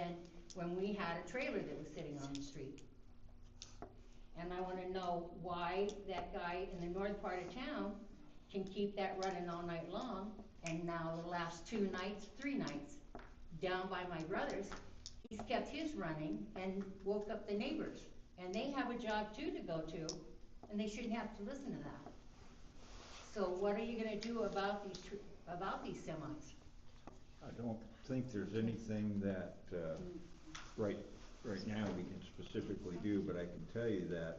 in when we had a trailer that was sitting on the street. And I wanna know why that guy in the north part of town can keep that running all night long, and now the last 2 nights, 3 nights, down by my brother's, he's kept his running and woke up the neighbors. And they have a job too to go to, and they shouldn't have to listen to that. So what are you gonna do about these semis? I don't think there's anything that, right now we can specifically do, but I can tell you that,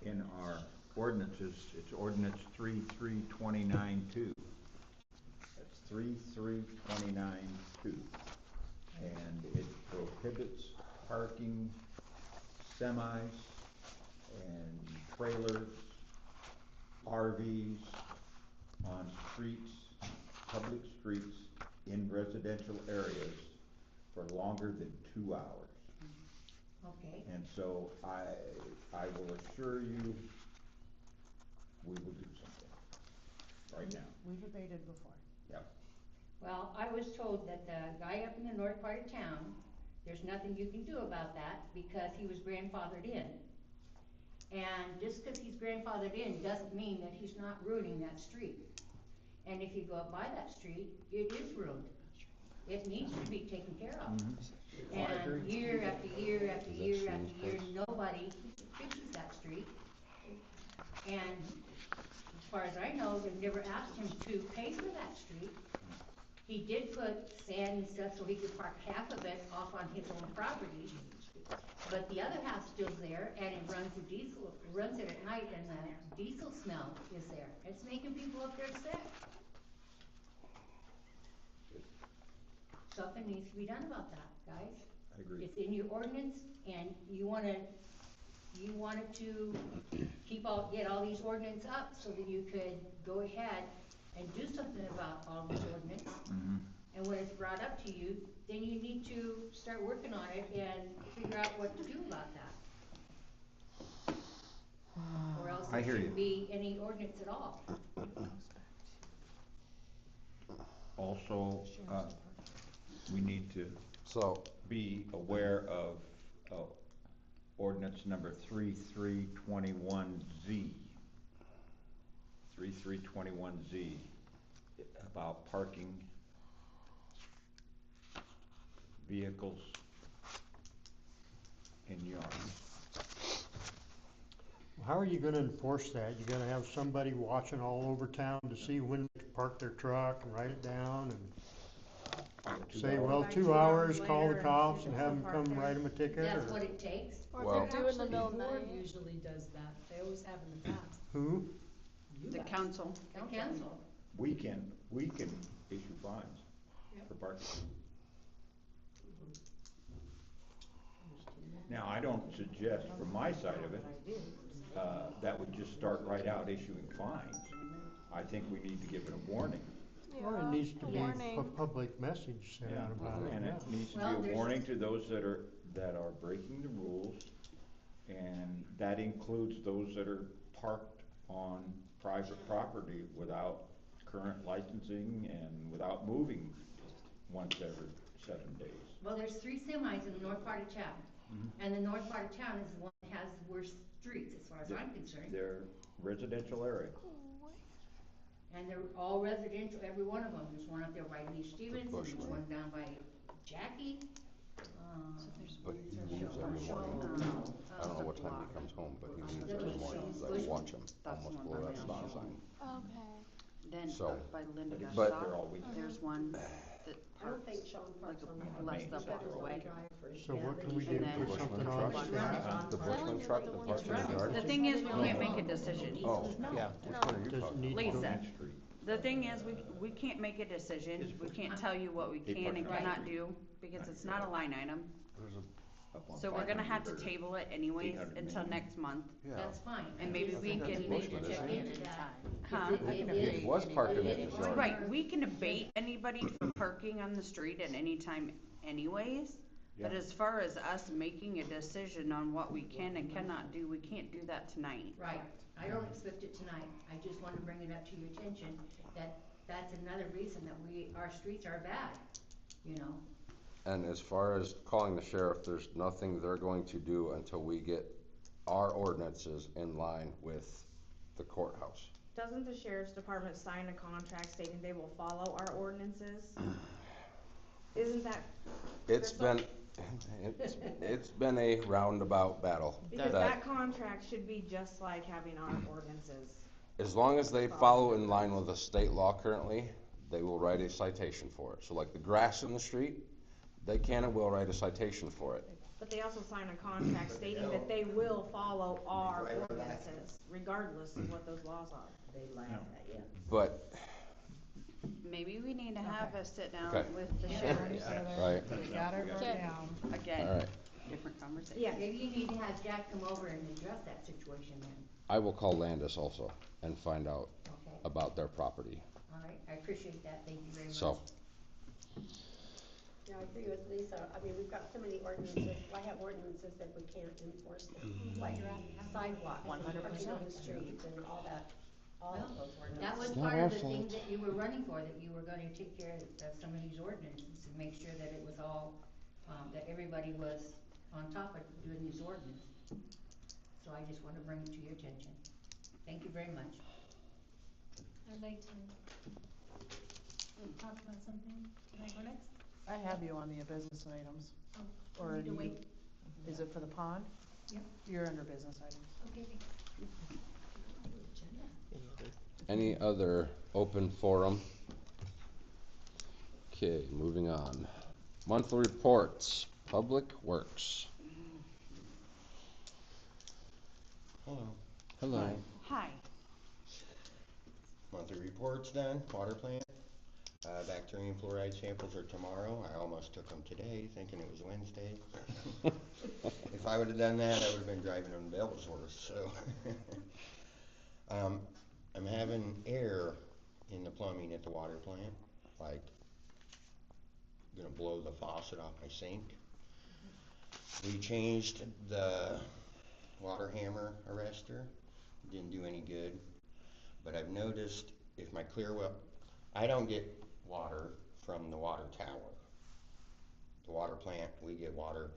in our ordinances, it's ordinance 33292. That's 33292. And it prohibits parking semis and trailers, RVs on streets, public streets in residential areas for longer than 2 hours. Okay. And so I will assure you, we will do something right now. We debated before. Yep. Well, I was told that the guy up in the north part of town, there's nothing you can do about that because he was grandfathered in. And just because he's grandfathered in doesn't mean that he's not ruining that street. And if you go up by that street, it is ruined. It needs to be taken care of. And year after year after year after year, nobody fixes that street. And as far as I know, they've never asked him to pay for that street. He did put sand and stuff so he could park half of it off on his own property. But the other half's still there, and it runs it at night, and the diesel smell is there. It's making people up there sick. Something needs to be done about that, guys. I agree. It's in your ordinance, and you wanted to get all these ordinance up so that you could go ahead and do something about all these ordinance. Mm-hmm. And when it's brought up to you, then you need to start working on it and figure out what to do about that. Or else I there hear you. shouldn't be any ordinance at all. Also, we need to So, be aware of ordinance number 3321Z. 3321Z about parking vehicles in yards. How are you gonna enforce that? You gotta have somebody watching all over town to see when they park their truck and write it down and say, well, 2 hours, call the cops and have them come write them a ticket, That's or what it takes. Or Well- if they're due in the middle of the Board night. usually does that, they always have in the past. who? You The guys. council. The council. We can issue fines for parking. Now, I don't suggest from my side of it, that we just start right out issuing fines. I think we need to give it a warning. Or it needs to be a Warning. public message sent out about it, And yeah. it needs to Well, be a there's- warning to those that are breaking the rules, and that includes those that are parked on private property without current licensing and without moving once every 7 days. Well, there's 3 semis in the north part of town. And the north part of town is the one that has the worst streets, as far as I'm concerned. They're residential area. And they're all residential, every one of them. There's one up there by Lee Stevens, and there's one down by Jackie. but he leaves every morning. I don't know what time he comes home, but he leaves every morning, so I watch him almost below that stop sign. Okay. Then So, up by Linda but- They're all Gustaf, weekend. there's one that I don't parks think Sean parks on that. less than a block away. So what can we do, And then- put something on Bushman that? The Bushman truck that parks in his yard? The thing is, we can't make a decision. Oh, yeah, which one are you Does it talking? need to go? Lisa, the thing is, we can't make a decision, we can't tell you what we can and cannot do, because it's not a line item. There's a, Up on So we're gonna have to 500 or table it anyways 800 until maybe. next month. yeah. That's fine. And maybe we that's can- Bushman, Check isn't it? into that. Huh? He was parking in his yard. Right, we can abate anybody for parking on the street at any time anyways, but Yeah. as far as us making a decision on what we can and cannot do, we can't do that tonight. Right, I don't expect it tonight, I just want to bring it up to your attention, that that's another reason that our streets are bad, you know? And as far as calling the sheriff, there's nothing they're going to do until we get our ordinances in line with the courthouse. Doesn't the sheriff's department sign a contract stating they will follow our ordinances? Isn't that, It's been, it's been a roundabout battle. because that contract should be just like having our ordinances. As long as they follow in line with the state law currently, they will write a citation for it. So like the grass in the street, they can and will write a citation for it. But they also sign a contract stating that they will follow our ordinances, regardless of what those laws are. They laugh at you. But, Maybe we need to have a sit down Okay. with the sheriff right, We got it wrote down. again, all right. different conversation. Yeah, maybe you need to have Jack come over and address that situation then, I will call Landis also and find out okay? about their property. All right, I appreciate that, thank you very much. So, Yeah, I agree with Lisa. I mean, we've got so many ordinances. Why have ordinances that we can't enforce them? Like sidewalks, 100%. parking on the streets and all that, all of those ordinances. That was It's not part our of the thing fault. that you were running for, that you were gonna take care of some of these ordinances and make sure that it was all, that everybody was on top of doing these ordinances. So I just wanna bring it to your attention. Thank you very much. I'd like to talk about something. Can I go next? I have you on the business items. Oh, Or need to you- wait? Is it for the pond? Yep. You're under business items. Okay, thanks. any other open forum? Okay, moving on. Monthly reports, Public Works. Hello. Hello. Hi. Monthly reports done, water plant. Bacterium fluoride samples are tomorrow. I almost took them today, thinking it was Wednesday. If I would've done that, I would've been driving on Bellsworth, so. I'm having air in the plumbing at the water plant, like, gonna blow the faucet off my sink. We changed the water hammer arrestor, didn't do any good. But I've noticed if my clear well, I don't get water from the water tower. The water plant, we get water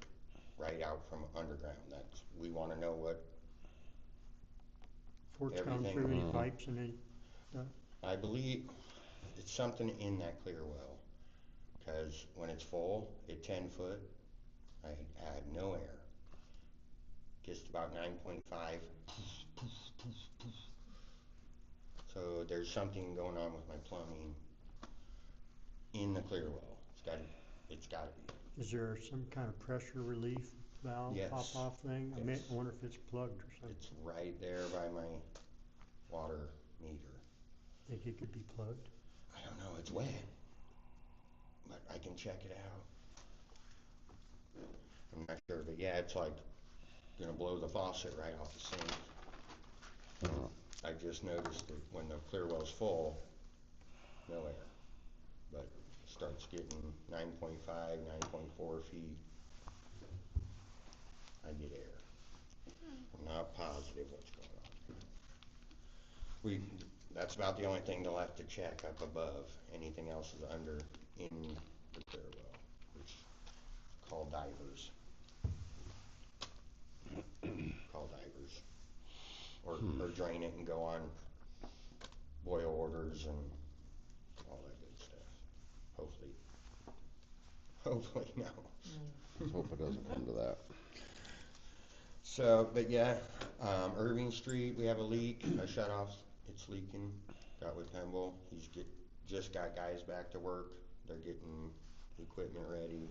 right out from underground. That's, we wanna know what, Fort's gone Everything. through any Mhm. pipes and any, I believe it's something in that clear well. Cause when it's full, at 10 foot, I have no air. Just about 9.5. So there's something going on with my plumbing in the clear well. It's gotta be. is there some kind of pressure relief valve Yes. pop off thing? I Yes. wonder if it's plugged or something. It's right there by my water meter. Think it could be plugged? I don't know, it's wet. But I can check it out. I'm not sure, but yeah, it's like gonna blow the faucet right off the sink. Uh, I just noticed that when the clear well's full, no air. But it starts getting 9.5, 9.4 feet, I get air. I'm not positive what's going on. That's about the only thing they'll have to check up above. Anything else is under in the clear well, which is called divers. Called divers. Or drain it and go on boil orders and all that good stuff. Hopefully no. Hope it doesn't come to that. So, but yeah, Irving Street, we have a leak, a shut off, it's leaking. Got with Pemble, just got guys back to work. They're getting equipment ready.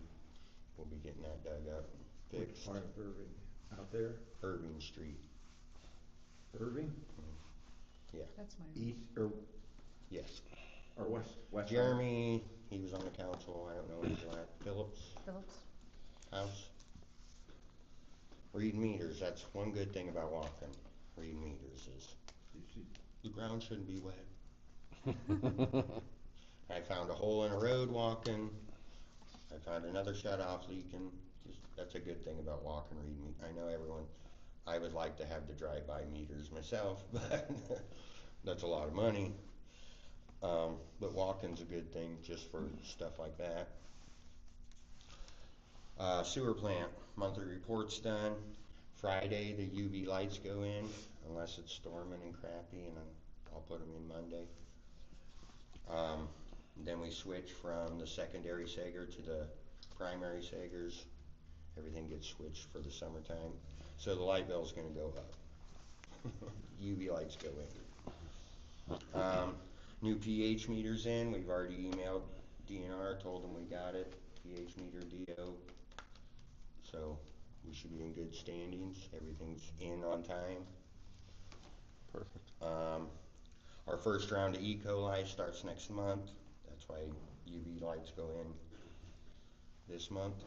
We'll be getting that dug up and fixed. Part of Irving, out there, Irving Street, Irving, That's my. east, or, yes. or west? Jeremy, he was on the council, I don't know his last, Phillips Phillips? house. Reading meters, that's one good thing about walking, reading meters is the ground shouldn't be wet. I found a hole in a road walking. I found another shut off leaking. That's a good thing about walking, reading. I know everyone, I would like to have the drive-by meters myself, but that's a lot of money. But walking's a good thing just for stuff like that. Sewer plant, monthly report's done. Friday, the UV lights go in, unless it's storming and crappy, and then I'll put them in Monday. Then we switch from the secondary Sager to the primary Sagers. Everything gets switched for the summertime. So the light bill's gonna go up. UV lights go in. New pH meters in, we've already emailed DNR, told them we got it, pH meter DO. So we should be in good standings, everything's in on time. Perfect. Our first round of E. coli starts next month, that's why UV lights go in this month.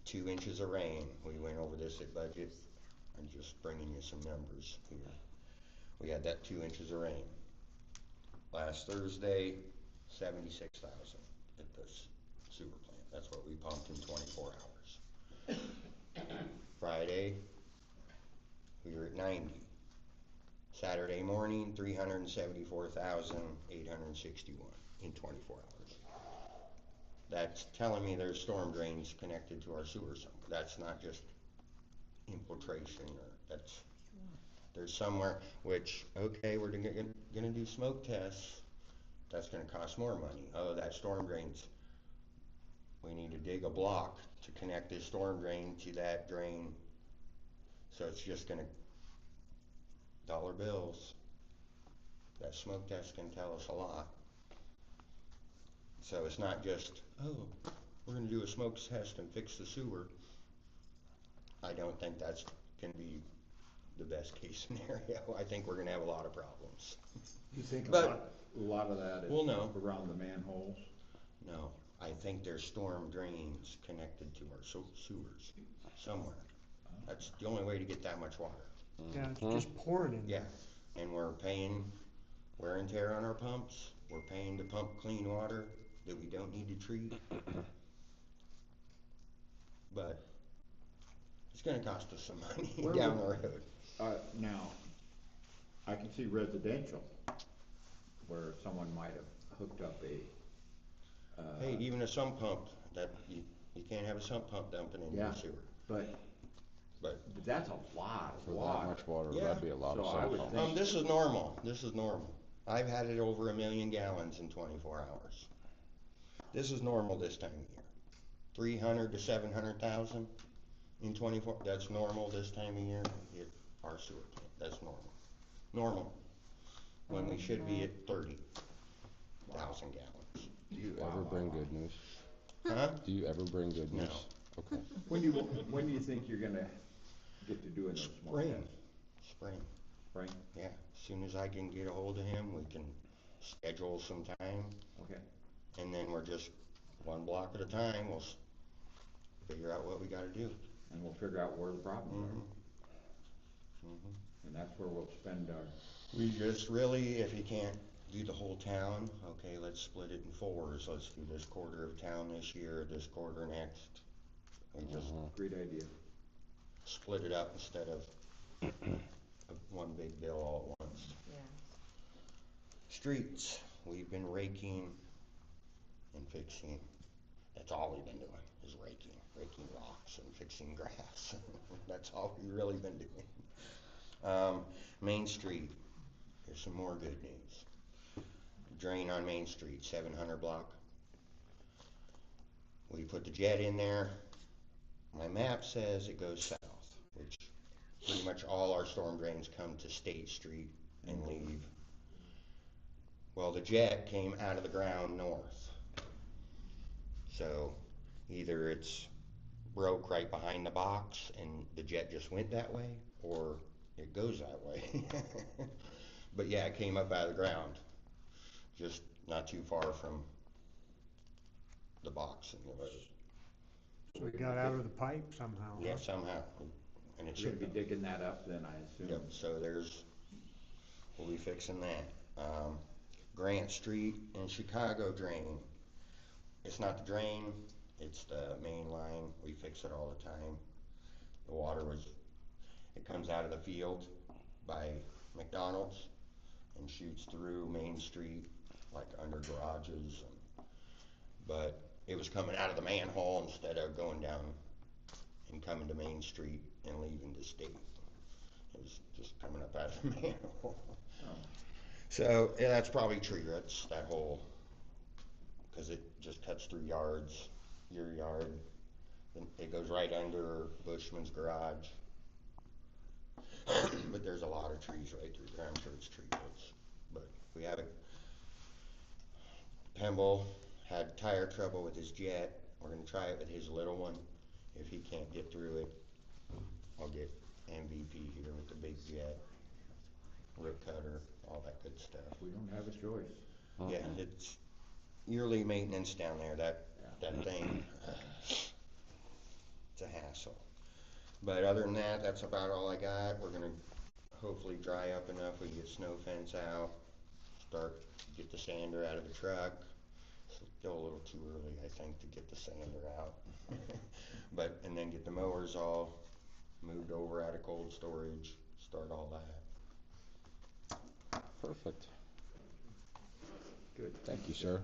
2 inches of rain, we went over this at budget, I'm just bringing you some numbers here. We had that 2 inches of rain. Last Thursday, 76,000 at this sewer plant. That's what we pumped in 24 hours. Friday, we were at 90. Saturday morning, 374,861 in 24 hours. That's telling me there's storm drains connected to our sewer somewhere. That's not just infiltration, or that's, there's somewhere, which, okay, we're gonna do smoke tests. That's gonna cost more money. Oh, that storm drains. We need to dig a block to connect this storm drain to that drain. So it's just gonna, dollar bills. That smoke test can tell us a lot. So it's not just, oh, we're gonna do a smoke test and fix the sewer. I don't think that's gonna be the best case scenario. I think we're gonna have a lot of problems. You think But- a lot of that is Well, no. around the manholes? No, I think there's storm drains connected to our sewers somewhere. That's the only way to get that much water. Yeah, it's just pouring in Yeah, there. and we're paying wear and tear on our pumps. We're paying to pump clean water that we don't need to treat. But it's gonna cost us some money Where down the would- road. Now, I can see residential, where someone might have hooked up a, Hey, even a sump pump, that, you can't have a sump pump dumping into Yeah. the sewer. but But, that's a lot of For that water. much water, Yeah. that'd be a lot of So I sump would pumps. think- this is normal, this is normal. I've had it over 1 million gallons in 24 hours. This is normal this time of year. 300 to 700,000 in 24, that's normal this time of year at our sewer plant, that's normal. Normal, when we should be at 30,000 gallons. Do you ever bring good news? Huh? Do you ever bring good No. news? Okay. When do you think you're gonna get to doing those smoke Spring, tests? spring, Spring? yeah, as soon as I can get a hold of him, we can schedule some time, Okay. and then we're just one block at a time, we'll figure out what we gotta do. And we'll figure out where the problems Mhm. are, and that's where we'll spend our, We just really, if you can't do the whole town, okay, let's split it in fours. Let's do this quarter of town this year, this quarter next. And just great idea. split it up instead of one big bill all at once. Yeah. Streets, we've been raking and fixing. That's all we've been doing, is raking rocks and fixing grass. That's all we've really been doing. Main Street, here's some more good news. Drain on Main Street, 700 block. We put the jet in there. My map says it goes south, which pretty much all our storm drains come to State Street and leave. Well, the jet came out of the ground north. So either it's broke right behind the box and the jet just went that way, or it goes that way. But yeah, it came up out of the ground, just not too far from the box in the road. So it got out of the pipe somehow. huh? Yeah, somehow, and it Should should be be. digging that up then, I assume. Yep, so we'll be fixing that. Grant Street and Chicago drain. It's not the drain, it's the main line. We fix it all the time. The water it comes out of the field by McDonald's and shoots through Main Street, like under garages. But it was coming out of the manhole instead of going down and coming to Main Street and leaving the state. It was just coming up out of the manhole. So, yeah, that's probably tree roots, that hole, cause it just cuts through yards, your yard. And it goes right under Bushman's garage. But there's a lot of trees right through there, I'm sure it's tree roots. But we have it. Pemble had tire trouble with his jet. We're gonna try it with his little one. If he can't get through it, I'll get MVP here with the big jet, rip cutter, all that good stuff. We don't have a choice. Yeah, it's yearly maintenance down there, that thing, it's a hassle. But other than that, that's about all I got. We're gonna hopefully dry up enough, we can get snow fence out, get the sander out of the truck. Still a little too early, I think, to get the sander out. But, and then get the mowers all moved over out of cold storage, start all that. Perfect. Good. Thank you, sir.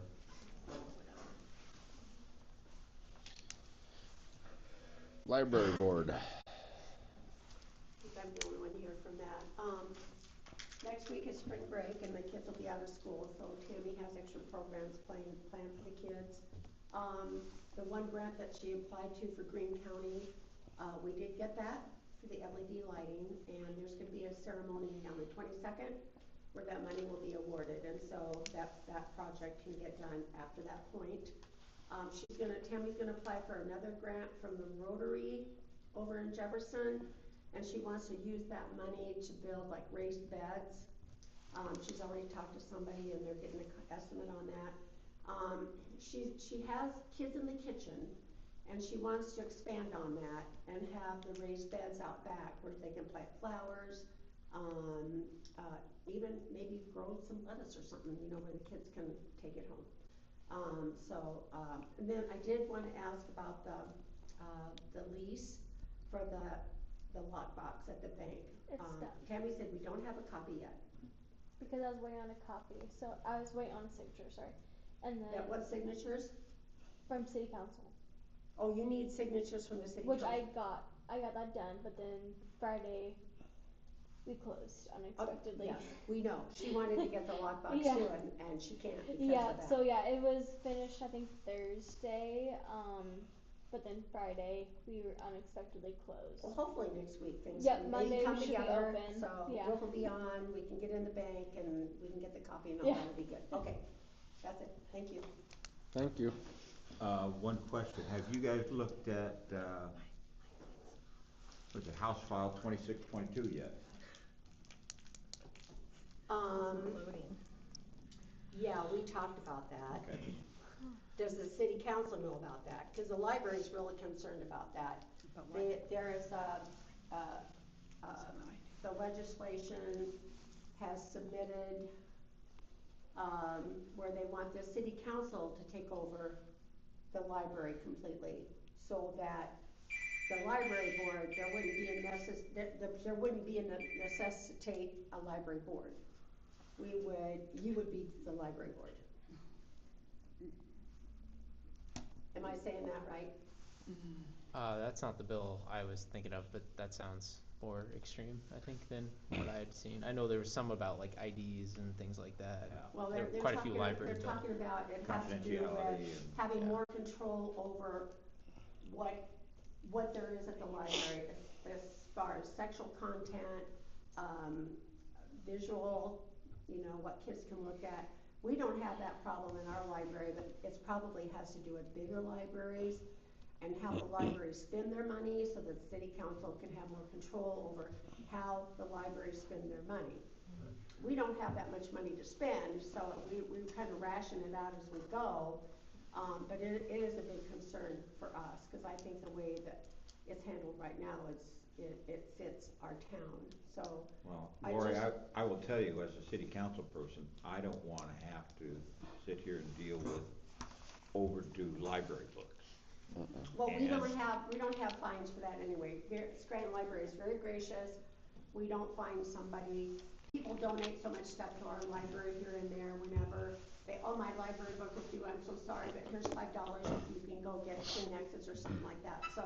Library board. I think I'm the only one here from that. Next week is spring break and the kids will be out of school, so Tammy has extra programs planned for the kids. The one grant that she applied to for Greene County, we did get that for the LED lighting, and there's gonna be a ceremony on the 22nd where that money will be awarded, and so that project can get done after that point. Tammy's gonna apply for another grant from the Rotary over in Jefferson, and she wants to use that money to build like raised beds. She's already talked to somebody and they're getting an estimate on that. She has kids in the kitchen, and she wants to expand on that and have the raised beds out back where they can plant flowers, even maybe grow some lettuce or something, you know, where the kids can take it home. And then I did want to ask about the lease for the lockbox at the bank. It's done. Tammy said we don't have a copy yet. Because I was waiting on a copy, so I was waiting on a signature, sorry. And then What signatures? from city council, Oh, you need signatures from the city which council. I got that done, but then Friday we closed unexpectedly. Yeah, we know. She wanted to get the lockbox Yeah. too, and she can't because Yeah, of that. so yeah, it was finished I think Thursday, but then Friday we were unexpectedly closed. Well, hopefully next week things Yep, can Monday come we should be together, open, so yeah. we'll be on, we can get in the bank and we can get the copy and all Yeah. that'll be good. Okay, that's it, thank you. Thank you. One question, have you guys looked at, was it House File 2622 yet? Yeah, we talked about that. Okay. Does the city council know about that? Cause the library's really concerned about that. There is the legislation has submitted, where they want the city council to take over the library completely, so that the library board, there wouldn't be a necessitate a library board. You would be the library board. Am I saying that right? That's not the bill I was thinking of, but that sounds more extreme, I think, than what I had seen. I know there was some about like IDs and things like that. Well, There they're were quite a few talking, libraries. they're talking about it has to do Confidentiality with and- having Yeah. more control over what there is at the library as far as sexual content, visual, you know, what kids can look at. We don't have that problem in our library, but it probably has to do with bigger libraries and how the libraries spend their money so that the city council can have more control over how the libraries spend their money. We don't have that much money to spend, so we kind of ration it out as we go. But it is a big concern for us, because I think the way that it's handled right now it fits our town, so. Well, I Lori, just- I will tell you, as a city council person, I don't wanna have to sit here and deal with overdue library books. Well, we don't And- have fines for that anyway. Scranton Library is very gracious. We don't fine somebody. People donate so much stuff to our library here and there whenever, say, oh, my library book is due, I'm so sorry, but here's $5 if you can go get Kleenexes or something like that. So,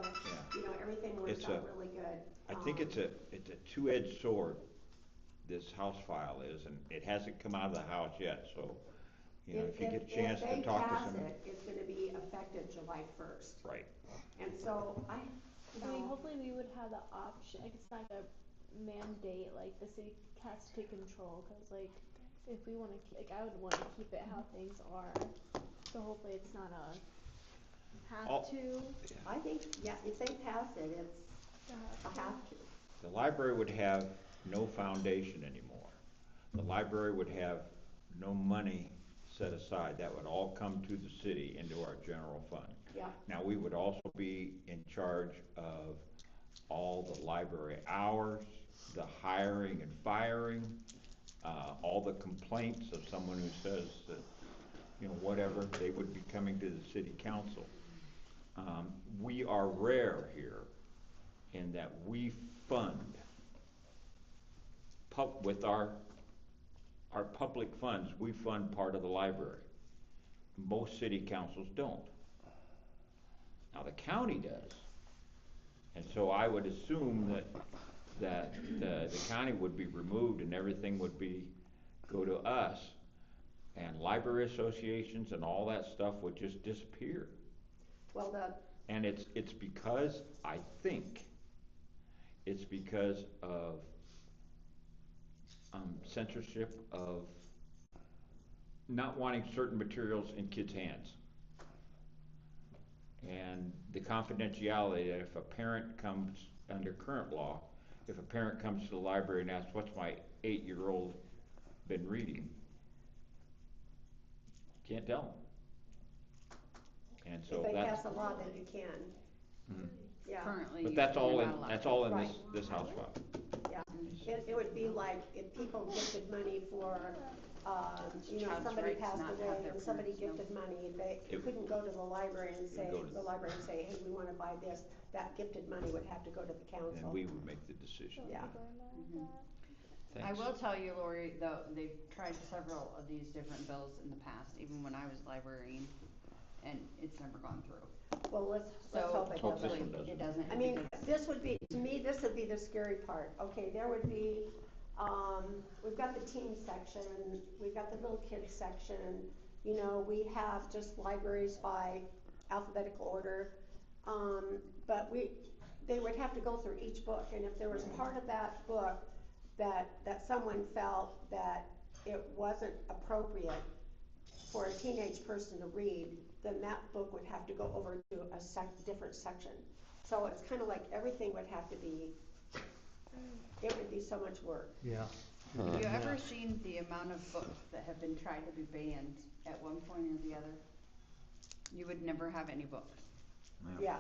you know, everything works It's out really good. I think it's a two-edged sword, this House file is, and it hasn't come out of the House yet, so, you know, if you get a chance to talk to some. If they pass it, it's gonna be effective July 1st. Right. And so I mean, hopefully we would have the option, like, it's not a mandate, like, the city has to take control, cause like, if we wanna, like, I would wanna keep it how things are, so hopefully it's not a have to. I think, yeah, if they pass it, it's a have to. The library would have no foundation anymore. The library would have no money set aside. That would all come to the city into our general fund. Yeah. Now, we would also be in charge of all the library hours, the hiring and firing, all the complaints of someone who says that, you know, whatever, they would be coming to the city council. We are rare here in that we fund with our public funds, we fund part of the library. Most city councils don't. Now, the county does. And so I would assume that the county would be removed and everything would go to us. And library associations and all that stuff would just disappear. Well, and it's because, I think, it's because of censorship of not wanting certain materials in kids' hands. And the confidentiality that if a parent comes, under current law, if a parent comes to the library and asks, what's my 8-year-old been reading? Can't tell them. And so if they that's. pass a law, then you can. Mhm. Yeah. Currently, But that's all in, this House file. Yeah. It would be like if people gifted money for, you know, Child's somebody rights passed not to away have their and somebody parents know. gifted money, they It- couldn't go to the library and say, go to- hey, we wanna buy this. That gifted money would have to go to the council. And we would make the decision. Yeah. I Thanks. will tell you, Lori, though, they've tried several of these different bills in the past, even when I was librarian, and it's never gone through. Well, let's So hope it hopefully doesn't. it doesn't. I mean, because- this would be, to me, this would be the scary part. Okay, there would be, we've got the teen section, we've got the little kids section, you know, we have just libraries by alphabetical order. But they would have to go through each book, and if there was part of that book that someone felt that it wasn't appropriate for a teenage person to read, then that book would have to go over to a different section. So it's kind of like everything would have to be, it would be so much work. Yeah. Have you Yeah. ever seen the amount of books that have been tried to be banned at one point or the other? You would never have any books, Yeah.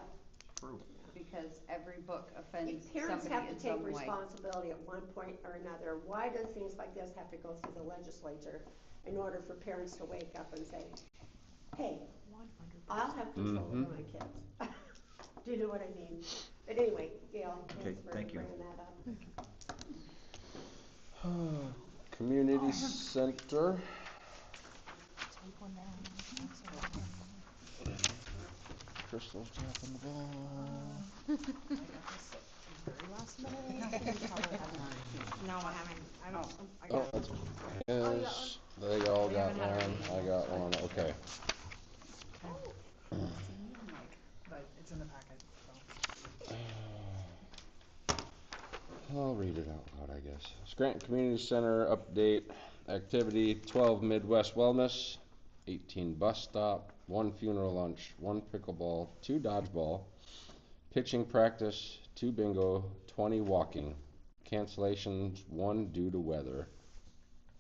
True. because every book offends Parents somebody have in to take some way. responsibility at one point or another. Why do things like this have to go through the legislature in order for parents to wake up and say, hey, I'll have control over my kids? Do you know what I mean? But anyway, Gail, thanks for thank you. bringing that up. Community center. Crystal's dropping the ball. No, I haven't, I don't, I Oh, got. that's his. They all We got haven't had our one. meeting I got one. Okay. But it's in the packet, so. I'll read it out loud, I guess. Scranton Community Center update activity: 12 Midwest Wellness, 18 bus stop, 1 funeral lunch, 1 pickleball, 2 dodgeball, pitching practice, 2 bingo, 20 walking. Cancellations 1 due to weather.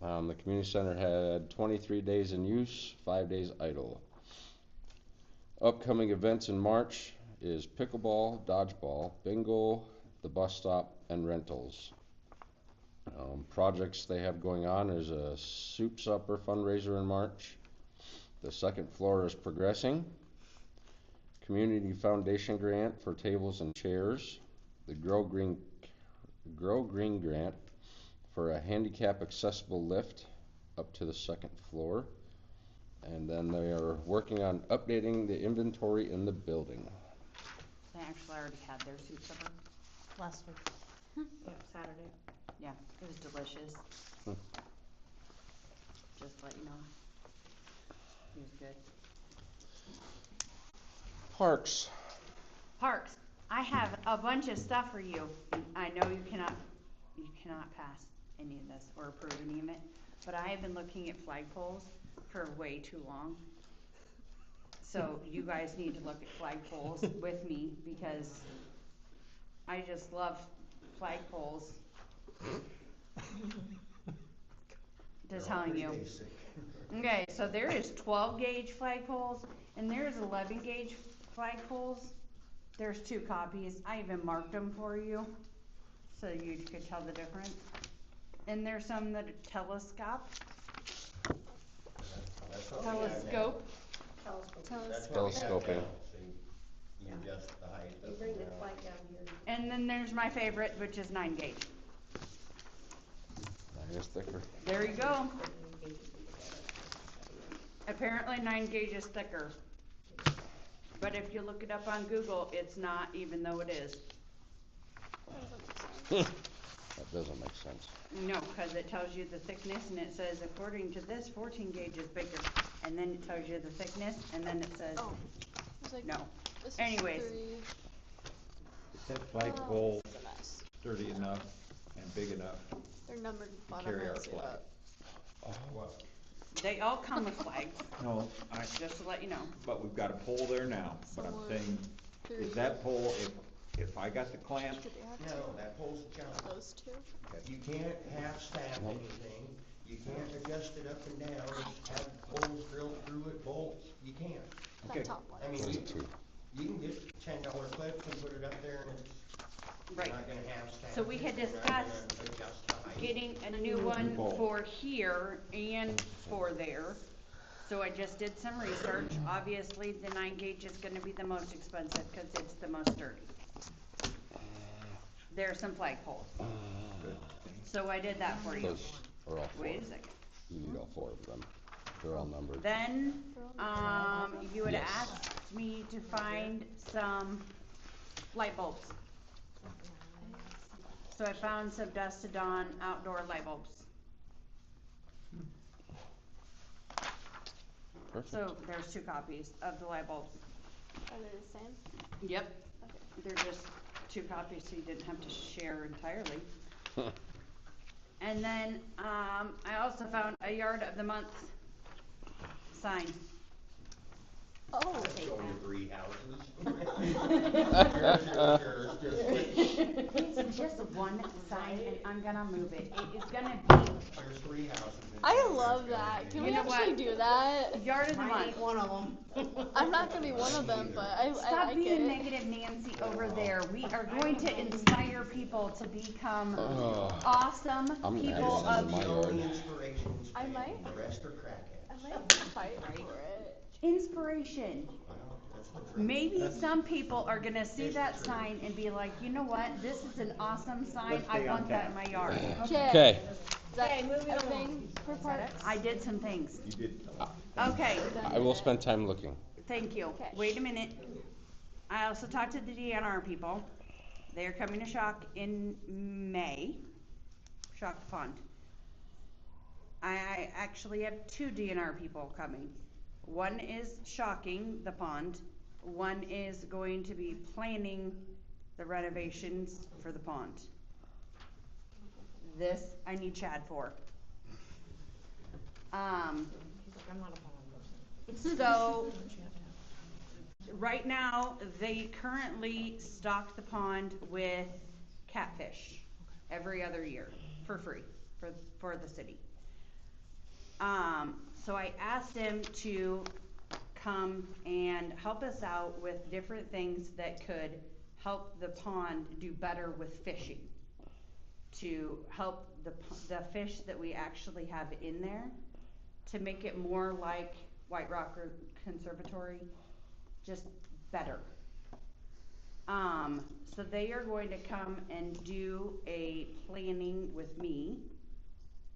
The community center had 23 days in use, 5 days idle. Upcoming events in March is pickleball, dodgeball, bingo, the bus stop, and rentals. Projects they have going on is a soup supper fundraiser in March. The second floor is progressing. Community Foundation grant for tables and chairs. The Grow Green grant for a handicap accessible lift up to the second floor. And then they are working on updating the inventory in the building. They actually already had their soup supper. Last week. Yep, Saturday. Yeah, it was delicious. Hmm. Just to let you know. It was good. Parks. Parks, I have a bunch of stuff for you. I know you cannot pass any of this or approve any of it, but I have been looking at flagpoles for way too long. So you guys need to look at flagpoles with me because I just love flagpoles. Just telling you. Okay, so there is 12 gauge flagpoles and there's 11 gauge flagpoles. There's 2 copies. I even marked them for you so you could tell the difference. And there's some that are telescope. Telescoping. You adjust the height. You bring the flag down here. And then there's my favorite, which is 9 gauge. I guess thicker. There you go. Apparently 9 gauge is thicker. But if you look it up on Google, it's not, even though it is. That doesn't make sense. No, because it tells you the thickness and it says according to this 14 gauge is bigger. And then it tells you the thickness and then it says, Oh, it's like, no. this is Anyways. 3. Is that flagpole It's a mess. sturdy enough and big enough They're numbered to bottom carry our right, so flag? What? They all come with flags, No, just to let you know. but we've got a pole there now, but I'm Someone saying, threw is that pole, if I got the clamp, Did they have No, that pole's junk. those 2? You can't half staff anything, you can't adjust it up and down, have holes drilled through it, bolts, you can't. okay. That top one. I mean, Those you, 2. you can get $10 clips and put it up there and it's, Right. you're not gonna half staff. So we had it, you're not gonna discussed adjust the height. getting a new one pole. for here and for there. So I just did some research. Obviously, the 9 gauge is gonna be the most expensive because it's the most sturdy. There's some flagpoles. So I did that for you. Those are all 4. Wait a second. You need all 4 of them. They're all numbered. Then, you had Yes. asked me to find some light bulbs. So I found some Dusk to Dawn outdoor light bulbs. Perfect. So there's 2 copies of the light bulbs. Are they the same? Yep. Okay. They're just 2 copies, so you didn't have to share entirely. And then, I also found a yard of the month sign. Oh, Show you 3 houses. It's just one sign and I'm gonna move it. It is gonna be There's 3 houses. in I town. love that. Can You we know actually what? do that? yard of the month. one of them. I'm not gonna be one of them, but I Stop like being it. negative, Nancy, over there. We are going to inspire people to become Oh. awesome I'm people gonna of my The only yard. inspiration's I pain, might. The rest are crackheads. I might fight for it. inspiration. Well, that's the truth. Maybe some people are gonna see that sign and be like, you know what, this is an awesome sign, Let's I stay on want that in my yard. Okay. Is that everything for parks? I did some things. You did, Okay, I will spend time looking. thank you. Okay. Wait a minute. I also talked to the DNR people. They are coming to Shock in May. Shock the Pond. I actually have 2 DNR people coming. One is shocking the pond. One is going to be planning the renovations for the pond. This I need Chad for. So right now, they currently stock the pond with catfish every other year for free for the city. So I asked him to come and help us out with different things that could help the pond do better with fishing. To help the fish that we actually have in there, to make it more like White Rock Conservatory, just better. So they are going to come and do a planning with me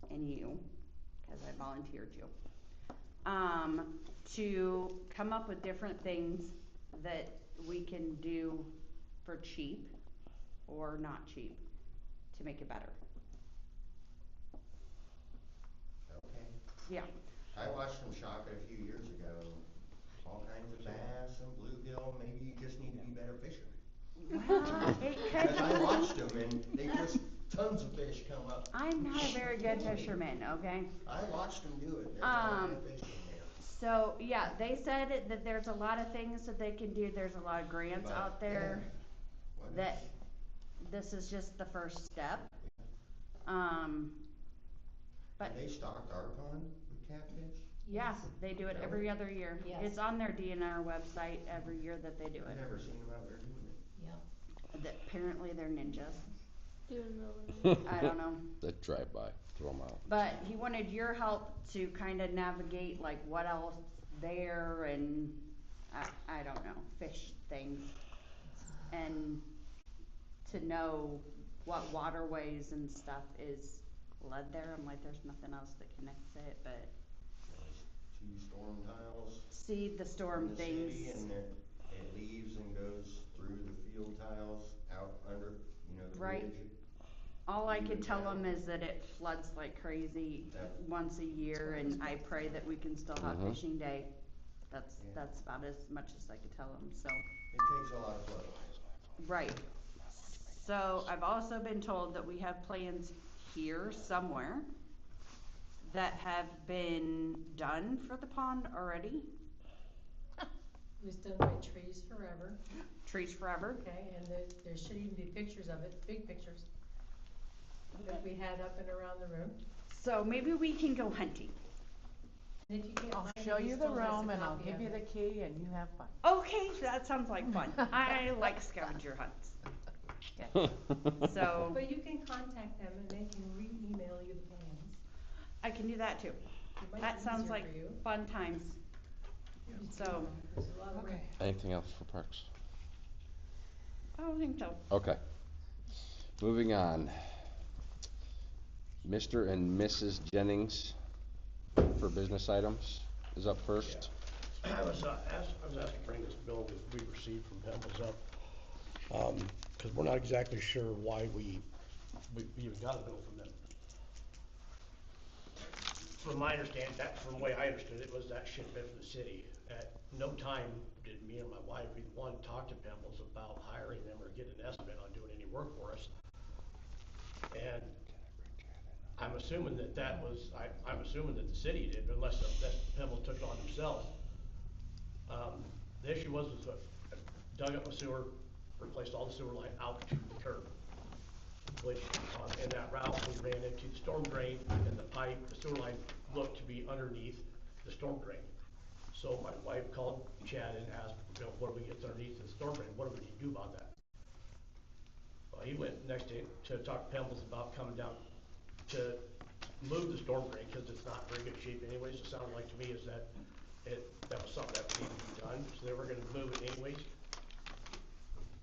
and you, because I volunteered you, to come up with different things that we can do for cheap or not cheap to make it better. Okay. Yeah. I watched them shock it a few years ago, all kinds of bass and bluegill, maybe you just need to be better fishermen. Well, it Because I could watched them and they just, tons of fish come up. I'm not a very good fisherman, okay? I watched them do it, there's a lot of fish in there. So, yeah, they said that there's a lot of things that they can do, there's a lot of grants But, out there, yeah, what that this is just the first step. But, Have they stocked our pond with catfish? yeah, they do it every other year. Yes. It's on their DNR website every year that they do I've it. never seen them out there doing it. Yep. That apparently they're ninjas. Do it in the middle of the night. I don't know. That drive by, throw them out. But he wanted your help to kind of navigate like what else there and I don't know, fish things. And to know what waterways and stuff is led there. I'm like, there's nothing else that connects it, but Those 2 storm tiles see the storm in the things. city, and it leaves and goes through the field tiles out under, the Right. bridge. All I Leave could it tell down. them is that it floods like crazy Yeah. once a year, and I pray that we can still have Mhm. fishing day. Yeah. That's about as much as I could tell them, so. It takes a lot of flood. Right. So I've also been told that we have plans here somewhere that have been done for the pond already. It was done by Trees Forever, Trees Forever. okay, and there should even be pictures of it, big pictures, that we had up and around the room. So maybe we can go hunting. And if you can't I'll find it, show he you the still has a room and I'll copy give of you it. the key and you have fun. Okay, that sounds like fun. I like scavenger hunts. So But you can contact them and they can re-email you the plans. I can do that too. It might That be sounds easier like for you. fun times. So, There's a lot of Okay. Anything else for parks? I don't think so. Okay. Moving on. Mr. and Mrs. Jennings for business items is up first. I was asked to bring this bill that we received from Pebbles up, because we're not exactly sure why we even got a bill from them. From my understanding, from the way I understood it, was that should have been from the city. At no time did me and my wife even want to talk to Pebbles about hiring them or getting an estimate on doing any work for us. And I'm assuming I'm assuming that the city did, unless that Pebbles took it on themselves. The issue was dug up a sewer, replaced all the sewer line out to the curb, which in that route we ran into the storm drain and the pipe. The sewer line looked to be underneath the storm drain. So my wife called Chad and asked, what do we get underneath the storm drain? What do we need to do about that? Well, he went next day to talk to Pebbles about coming down to move the storm drain, because it's not in very good shape anyways. It sounded like to me is that that was something that needed to be done, so they were gonna move it anyways.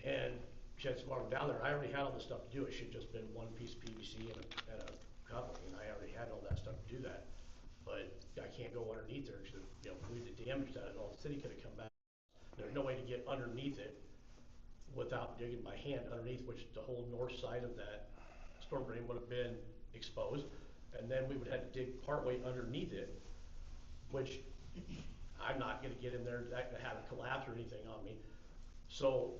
And Chad said, while I'm down there, I already had all this stuff to do. It should just been one piece of PVC and a coupling, and I already had all that stuff to do that. But I can't go underneath there, because, we did damage that, and all the city could have come back. There's no way to get underneath it without digging by hand underneath, which the whole north side of that storm drain would have been exposed. And then we would have to dig partway underneath it, which I'm not gonna get in there to have it collapse or anything on me. So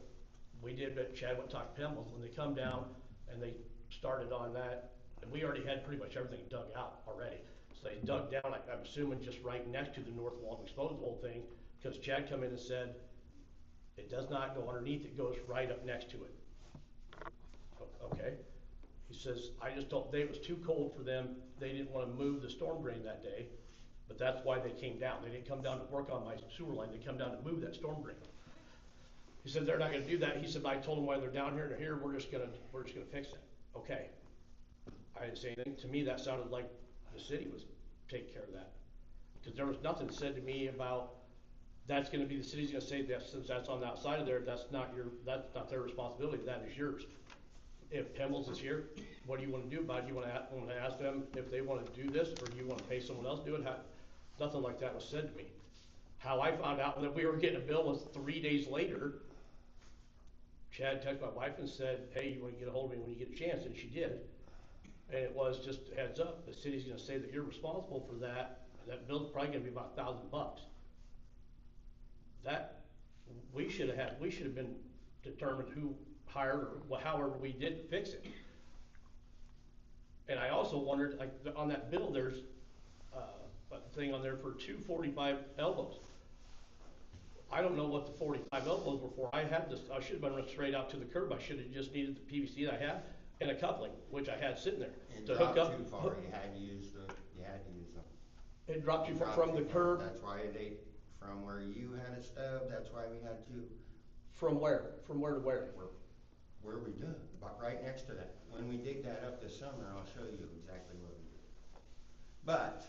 we did, but Chad went and talked to Pebbles, and they come down and they started on that. And we already had pretty much everything dug out already. So they dug down, I'm assuming just right next to the north wall and exposed the whole thing, because Chad come in and said, it does not go underneath, it goes right up next to it. Okay. He says, I just told, it was too cold for them, they didn't wanna move the storm drain that day, but that's why they came down. They didn't come down to work on my sewer line, they come down to move that storm drain. He said, they're not gonna do that. He said, I told them why they're down here and they're here, we're just gonna fix it. Okay. I didn't say anything. To me, that sounded like the city was taking care of that. Because there was nothing said to me about, that's gonna be, the city's gonna say that since that's on the outside of there, that's not their responsibility, that is yours. If Pebbles is here, what do you wanna do about it? Do you wanna ask them if they wanna do this, or do you wanna pay someone else to do it? nothing like that was said to me. How I found out that we were getting a bill was 3 days later. Chad texted my wife and said, hey, you wanna get a hold of me when you get a chance, and she did. And it was just a heads up, the city's gonna say that you're responsible for that, and that bill's probably gonna be about $1,000. That, we should have been determined who hired or however we did fix it. And I also wondered, like, on that bill, there's, a thing on there for 245 elbows. I don't know what the 45 elbows were for. I should have been run straight out to the curb. I should have just needed the PVC that I had and a coupling, which I had sitting there. It To dropped hook up. too far, you had to use them. It dropped you Dropped from the too far. curb. That's why from where you had a stub, that's why we had to. From where? From where to where? Where we dug, about right next to that. When we dig that up this summer, I'll show you exactly where we did. But,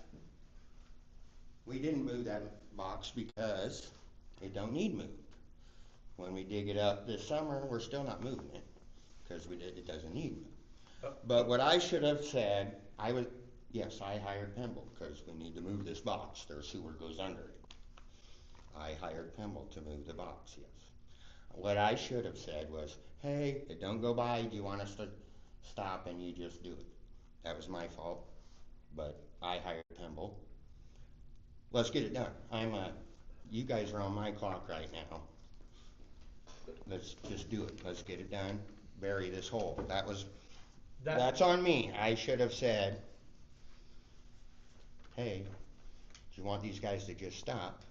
we didn't move that box because it don't need moved. When we dig it up this summer, we're still not moving it, because it doesn't need moved. But what I should have said, yes, I hired Pemble, because we need to move this box, their sewer goes under it. I hired Pemble to move the box, yes. What I should have said was, hey, it don't go by, do you want us to stop, and you just do it. That was my fault, but I hired Pemble. Let's get it done. You guys are on my clock right now. Let's just do it. Let's get it done. Bury this hole. That's on me. I should have said, hey, do you want these guys to just stop?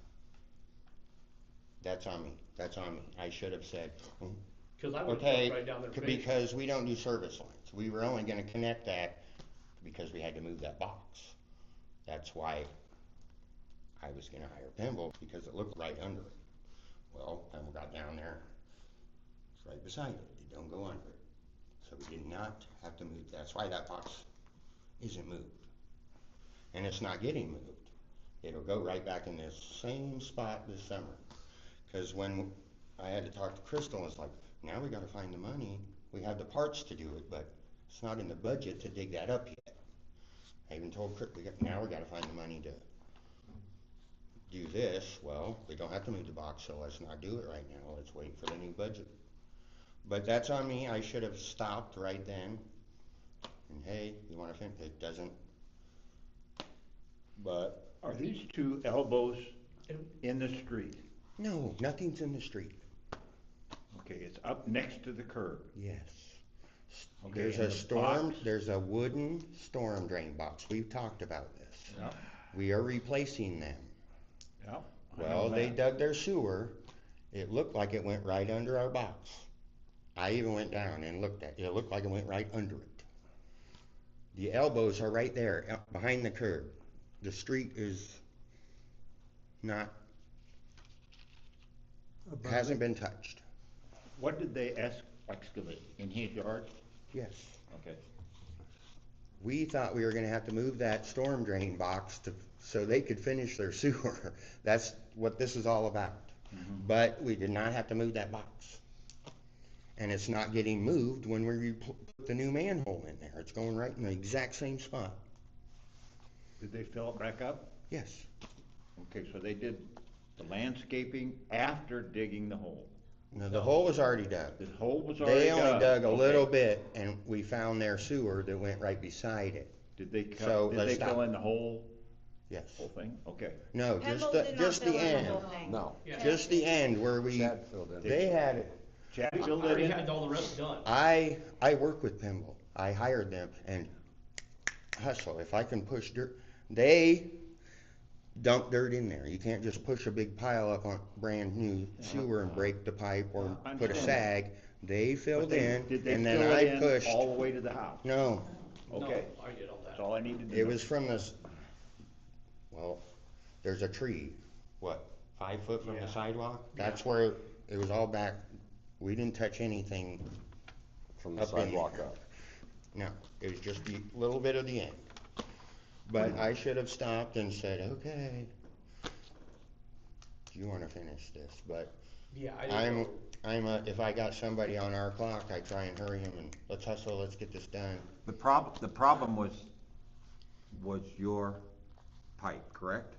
That's on me. That's on me. I should have said, Cause I would okay, have right down there. because we don't do service lines. We were only gonna connect that because we had to move that box. That's why I was gonna hire Pemble, because it looked right under it. Well, Pemble got down there, it's right beside it, it don't go under it. So we did not have to move, that's why that box isn't moved. And it's not getting moved. It'll go right back in this same spot this summer. Cause when I had to talk to Crystal, it's like, now we gotta find the money. We have the parts to do it, but it's not in the budget to dig that up yet. I even told Crystal, now we gotta find the money to do this. Well, we don't have to move the box, so let's not do it right now. Let's wait for the new budget. But that's on me. I should have stopped right then. And hey, you wanna finish? It doesn't. But Are these two elbows in the street? no, nothing's in the street. Okay, it's up next to the curb. Yes. Okay, There's and a the storm, box? there's a wooden storm drain box. We've talked about this. Yep, We are replacing them. yep. I know Well, they that. dug their sewer. It looked like it went right under our box. I even went down and looked at it. It looked like it went right under it. The elbows are right there, behind the curb. The street is not, hasn't been touched. What did they excavate? In his yard? Yes. Okay. We thought we were gonna have to move that storm drain box so they could finish their sewer. That's what this is all about. Mhm. But we did not have to move that box. And it's not getting moved when we put the new manhole in there. It's going right in the exact same spot. Did they fill it back up? Yes. Okay, so they did the landscaping after digging the hole. No, the hole was already dug. The hole was already They dug. only dug a Okay. little bit, and we found their sewer that went right beside it. Did they So, cut, did let's they stop. fill in the whole Yes. thing? Okay. No, Pebble just did the, not just fill the in end. the whole thing. No, Yeah. Just the end where we, Chad filled in. they had it. Chad I filled it already in? had all the rest done. I work with Pemble. I hired them, and hustle, if I can push dirt, they dump dirt in there. You can't just push a big pile up on brand new sewer and break the pipe or I put a understand. sag. They But filled they- in, Did they and then fill I it in pushed. all the way to the house? No, Okay, No, I did all that. that's all I needed to know. it was from this, well, there's a tree, what, 5 foot from the Yeah. sidewalk? That's where, it was all back, we didn't touch anything. From the Up in sidewalk there. up. No, it was just the little bit of the end. But I should have stopped and said, okay, you wanna finish this, but Yeah, I didn't. if I got somebody on our clock, I try and hurry him and let's hustle, let's get this done. The problem was your pipe, correct?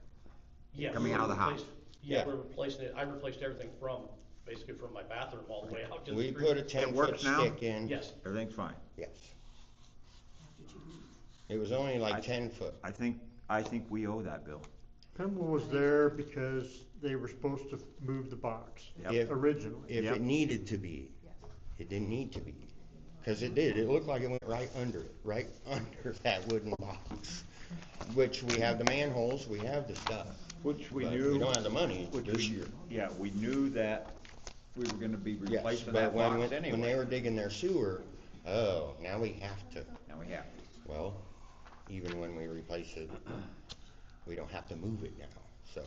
Yeah, coming we out of the house. replaced- Yeah, Yeah. we're replacing it, I replaced everything basically from my bathroom all the way out to the We street. put a 10-foot works now? stick in. Yes, Everything's fine. Yes. It was only like 10 foot. I think we owe that bill. Pimble was there because they were supposed to move the box If- originally. If Yep. it needed to be. It didn't need to be. Cause it did, it looked like it went right under it, right under that wooden box. Which we have the manholes, we have the stuff. Which we But knew. we don't have the money which this we- year. Yeah, we knew that we were gonna be Yes, replacing but that box when they anyway. were digging their sewer, oh, now we have to. Now we have. Well, even when we replace it, we don't have to move it now, so.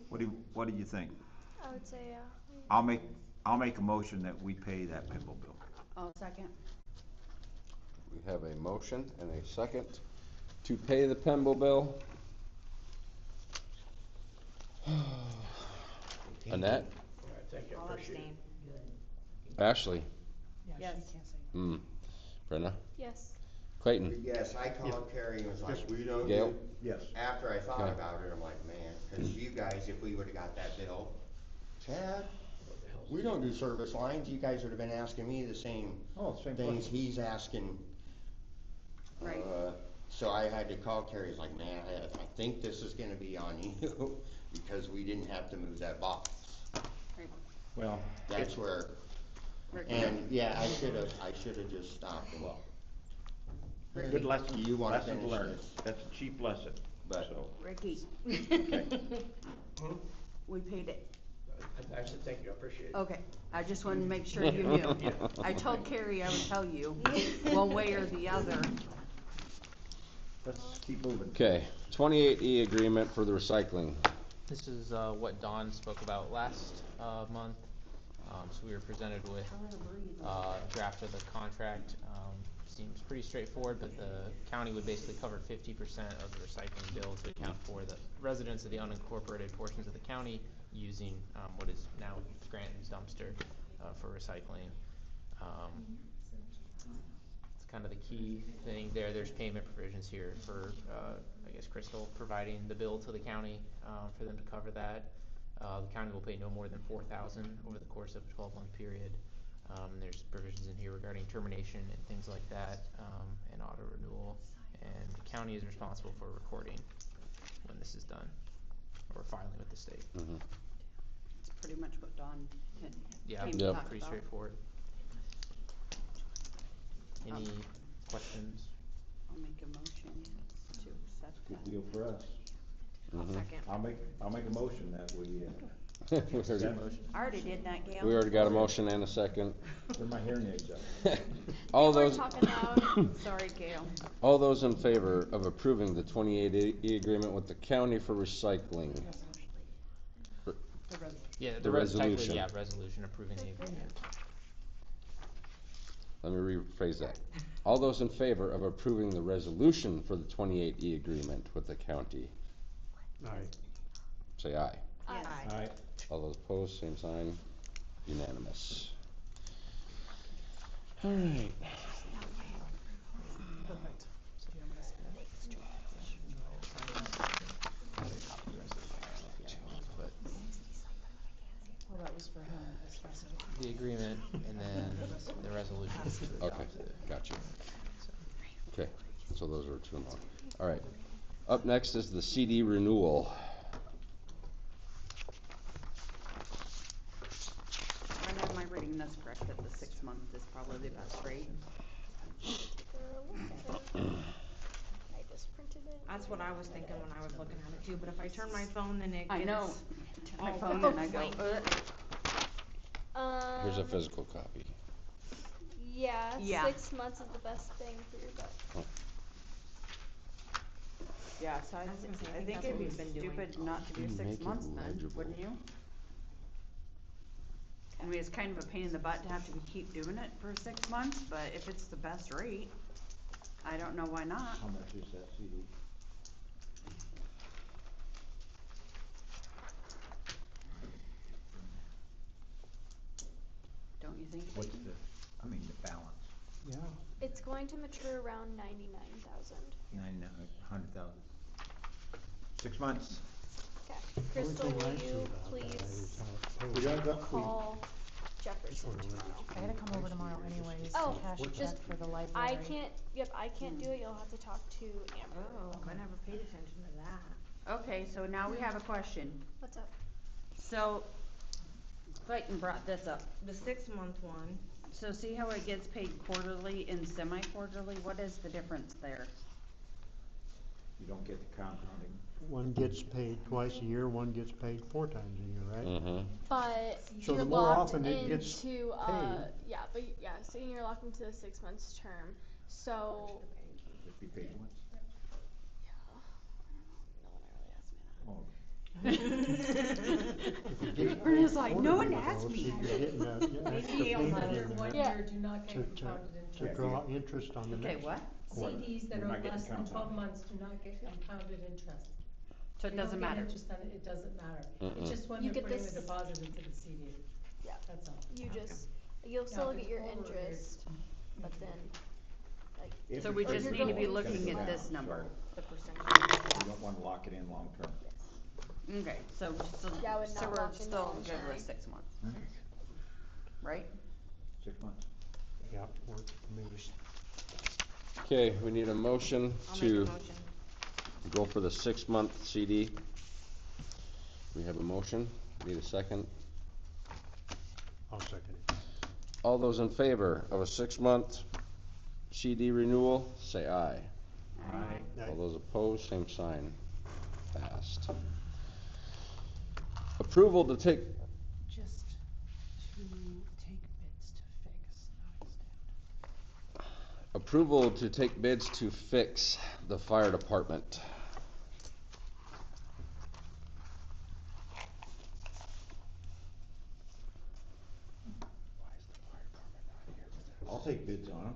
What do you think? I would say, yeah. I'll make a motion that we pay that Pimble bill. I'll second. We have a motion and a second to pay the Pemble bill. Annette? all right, thank you, I I'll appreciate it. abstain. Ashley? Yeah, Yes. she can't say. Brenna? Yes. Clayton? Yes, I called Carrie and was like, we don't. Gail? Yes. After I thought Okay. about it, I'm like, man, cause you guys, if we would've got that bill, Chad, we don't do service lines, you guys would've been asking me the same Oh, same things question. he's asking. Right. So I had to call Carrie, he's like, man, I think this is gonna be on you, because we didn't have to move that box. Well, That's where, and, yeah, I should've just stopped and. good lesson, You wanna lesson finish learned. this? That's a cheap lesson, But- so. Ricky, Okay. we paid it. I said, thank you, I appreciate it. Okay, I just wanted to make sure you knew. I told Carrie I would tell you, one way or the other. Let's keep moving. Okay, 28E agreement for the recycling. This is what Dawn spoke about last month. So we were presented with draft of the contract. Seems pretty straightforward, but the county would basically cover 50% of the recycling bill to account for the residents of the unincorporated portions of the county using what is now Scranton's dumpster for recycling. It's kind of the key thing there. There's payment provisions here for, I guess, Crystal providing the bill to the county for them to cover that. The county will pay no more than $4,000 over the course of a 12-month period. There's provisions in here regarding termination and things like that, and auto renewal. And the county is responsible for recording when this is done, or filing with the state. It's pretty much what Dawn had Yeah, came to Yep. talk pretty about. straightforward. Any questions? I'll make a motion to accept Good that. deal for us. I'll second. I'll make a motion that we, We already- I already did that, Gail. we already got a motion and a second. turn my hearing aids up. All We're those, talking loud. Sorry, Gail. all those in favor of approving the 28E agreement with the county for recycling? The resolution. Yeah, The technically, resolution. yeah, resolution approving the agreement. Let me rephrase that. All those in favor of approving the resolution for the 28E agreement with the county, Alright, say aye. Aye. Alright, All those opposed, same sign. Unanimous. All right. Perfect. Well, that was for him, especially. The agreement and then the resolution. Okay, got you. Okay, so those are two more. All right. Up next is the CD renewal. Brenda, am I reading this correct, that the 6 month is probably the best rate? I just printed it. That's what I was thinking when I was looking at it too, but if I turn my phone, then it I gets. know. Turn my all phone and I go, blank. Here's a physical copy. Yeah, Yeah. 6 months is the best thing for your butt. yeah, so I was gonna say, I I think think that's it'd what be we've been doing. stupid not to do You 6 make it months then, legible. wouldn't you? I mean, it's kind of a pain in the butt to have to keep doing it for 6 months, but if it's the best rate, I don't know why not. how much is that CD? Don't you think? What's the, I mean, the balance, yeah. It's going to mature around 99,000. 100,000. 6 months. Okay. Crystal, Only thing will I see you about that please is how We it's got, call Jefferson Sort of tomorrow? I gotta come over tomorrow anyways, Oh, to cash a just, check for the library. I can't, yep, I can't do it, you'll have to talk to Amber. Oh, I never paid attention to that. Okay, so now we have a question. What's up? So, Clayton brought this up. The 6-month one, So see how it gets paid quarterly and semi-quarterly? What is the difference there? you don't get the compounding. One gets paid twice a year, one gets paid 4 times a year, right? Mm-hmm. But So you're the more locked often it gets into, paid. yeah, but, yeah, so you're locked into a 6 months term, so. Just be paid once. No one Oh, Brenda's like, no one asked me. You're getting a, yeah, extra CDs payment that are in 1 there year do not to, get to, compounded to interest. draw interest on the Okay, next. what? quarter. CDs that You're are not getting less than 12 compounded. months do not get compounded interest. So it You don't doesn't get matter. interest on it, it doesn't matter. Mm-mm. It's just when You they're get putting the this- deposit into the CD. Yeah. That's all. You just, you'll Now, still if get it's your forward, interest, but then, like. If So it's we gonna just go need to up, be it's gonna looking go at down, this number. the percentage. So you don't wanna lock it in long term. Okay, so, Yeah, I would so not we're lock in still long good term. with 6 months, right? 6 months. Yeah, works for me. Okay, we need a motion I'll make a to motion. go for the 6-month CD. We have a motion, need a second. I'll second it. All those in favor of a 6-month CD renewal, say aye. Aye. All those opposed, same sign. Passed. Approval to take, Just to take bids to fix, not extend. approval to take bids to fix the fire department. I'll take bids on them.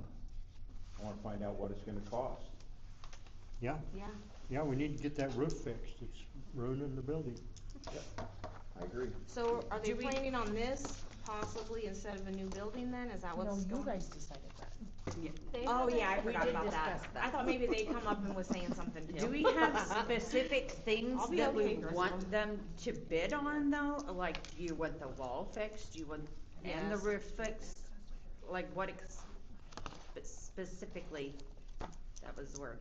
I wanna find out what it's gonna cost. Yeah, Yeah. yeah, we need to get that roof fixed. It's ruining the building. I agree. So are they Do we- planning on this possibly instead of a new building then? Is that No, what's you going? guys decided that. They Oh, haven't- yeah, I we forgot did about that. discuss I thought maybe they come up and was saying something too. Do we have specific things I'll be that okay, we Crystal. want them to bid on though? Like, do you want the wall fixed, do you want, and the Yes. roof fixed? Like, what specifically, that was the word,